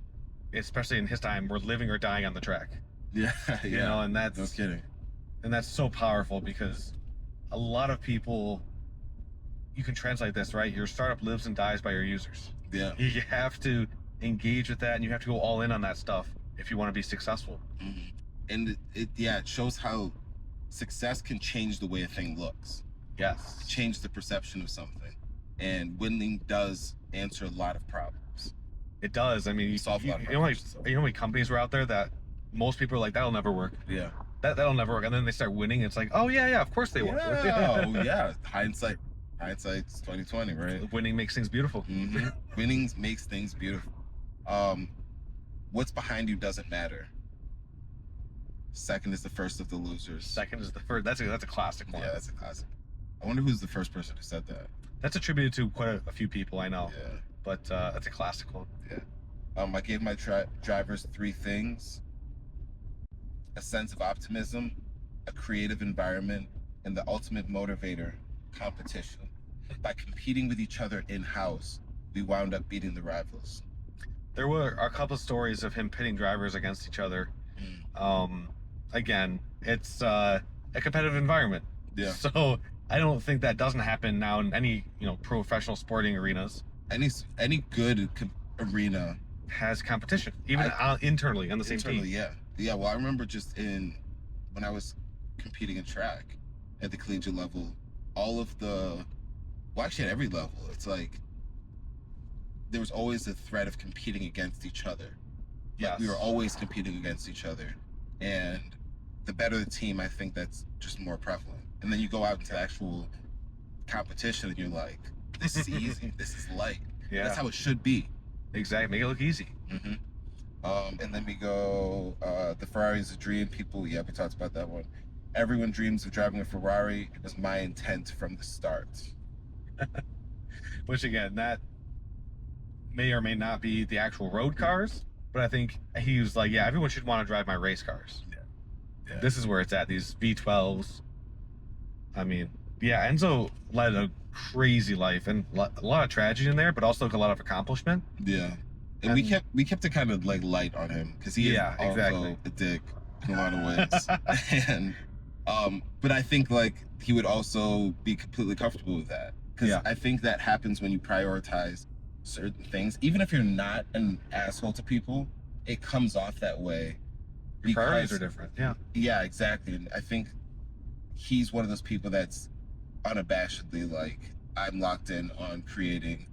especially in his time, were living or dying on the track. Yeah, You know, and that's... No kidding. And that's so powerful because a lot of people, you can translate this, right? Your startup lives and dies by your users. Yeah. You have to engage with that, and you have to go all in on that stuff if you want to be successful. And it shows how success can change the way a thing looks. Yes. Change the perception of something. And winning does answer a lot of problems. It does. I mean, you solve a lot of know how many companies were out there that most people are like, that'll never work. Yeah. That'll never work. And then they start winning. It's like, oh yeah, of course they will. Yeah. Hindsight's 2020, right? Winning makes things beautiful. Winning makes things beautiful. What's behind you doesn't matter. Second is the first of the losers. Second is the first. That's a classic one. Yeah, that's a classic. I wonder who's the first person who said that. That's attributed to quite a few people I know. Yeah. But that's a classic one. Yeah. I gave my drivers 3 things: a sense of optimism, a creative environment, and the ultimate motivator, competition. By competing with each other in-house, we wound up beating the rivals. There were a couple of stories of him pitting drivers against each other. Again, it's a competitive environment. Yeah. So I don't think that doesn't happen now in any professional sporting arenas. Any good arena has competition, even internally on the same team. Yeah. Well, I remember just when I was competing in track at the collegiate level, actually at every level, it's like there was always a threat of competing against each other. Yes. We were always competing against each other, and the better the team, I think that's just more prevalent. And then you go out into actual competition and you're like, this is easy, this is light. Yeah. That's how it should be. Exactly, make it look easy. And then we go, the Ferrari is a dream. People, we talked about that one. Everyone dreams of driving a Ferrari. It was my intent from the start. Which again, that may or may not be the actual road cars, but I think he was like, yeah, everyone should want to drive my race cars. Yeah. This is where it's at, these V12s. I mean, yeah, Enzo led a crazy life and a lot of tragedy in there, but also a lot of accomplishment. Yeah. And we kept it kind of like light on him because he is also a dick in a lot of ways. And but I think like he would also be completely comfortable with that, because I think that happens when you prioritize certain things. Even if you're not an asshole to people, it comes off that way. Your priorities are different. Yeah, exactly. And I think he's one of those people that's unabashedly like, I'm locked in on creating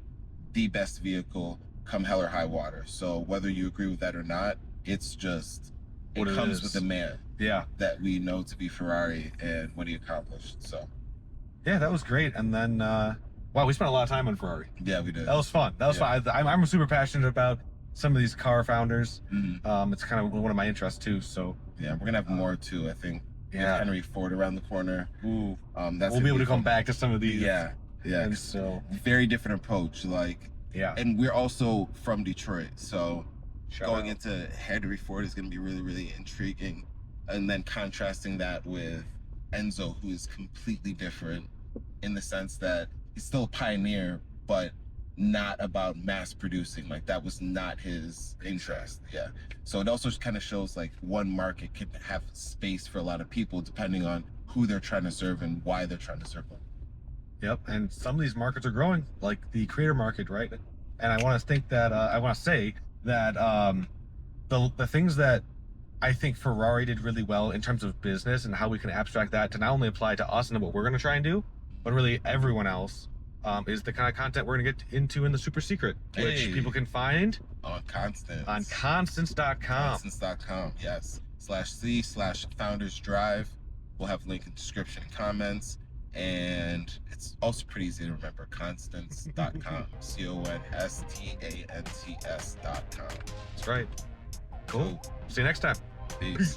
the best vehicle come hell or high water. So whether you agree with that or not, it's just it comes with the man that we know to be Ferrari and what he accomplished. So yeah, that was great. And then wow, we spent a lot of time on Ferrari. Yeah, we did. That was fun. Fun. I'm super passionate about some of these car founders. It's kind of one of my interests too. So yeah, we're gonna have more too, I think. Yeah, Henry Ford around the corner. Ooh, we'll be able to come back to some of these. Yeah. And so very different approach. Like, and we're also from Detroit, so going into Henry Ford is going to be really, really intriguing. And then contrasting that with Enzo, who is completely different in the sense that he's still a pioneer, but not about mass producing. Like, that was not his interest. Yeah. So it also kind of shows like one market can have space for a lot of people depending on who they're trying to serve and why they're trying to serve them. Yep, and some of these markets are growing, like the creator market, right? And I want to say that the things that I think Ferrari did really well in terms of business and how we can abstract that to not only apply to us and what we're going to try and do, but really everyone else, is the kind of content we're going to get into in the super secret, which people can find on Constance. On Constance.com. Constance.com, yes. /C/Founders Drive. We'll have a link in the description and comments. And it's also pretty easy to remember, Constance.com. CONSTANTS.com. That's right. Cool. See you next time. Peace.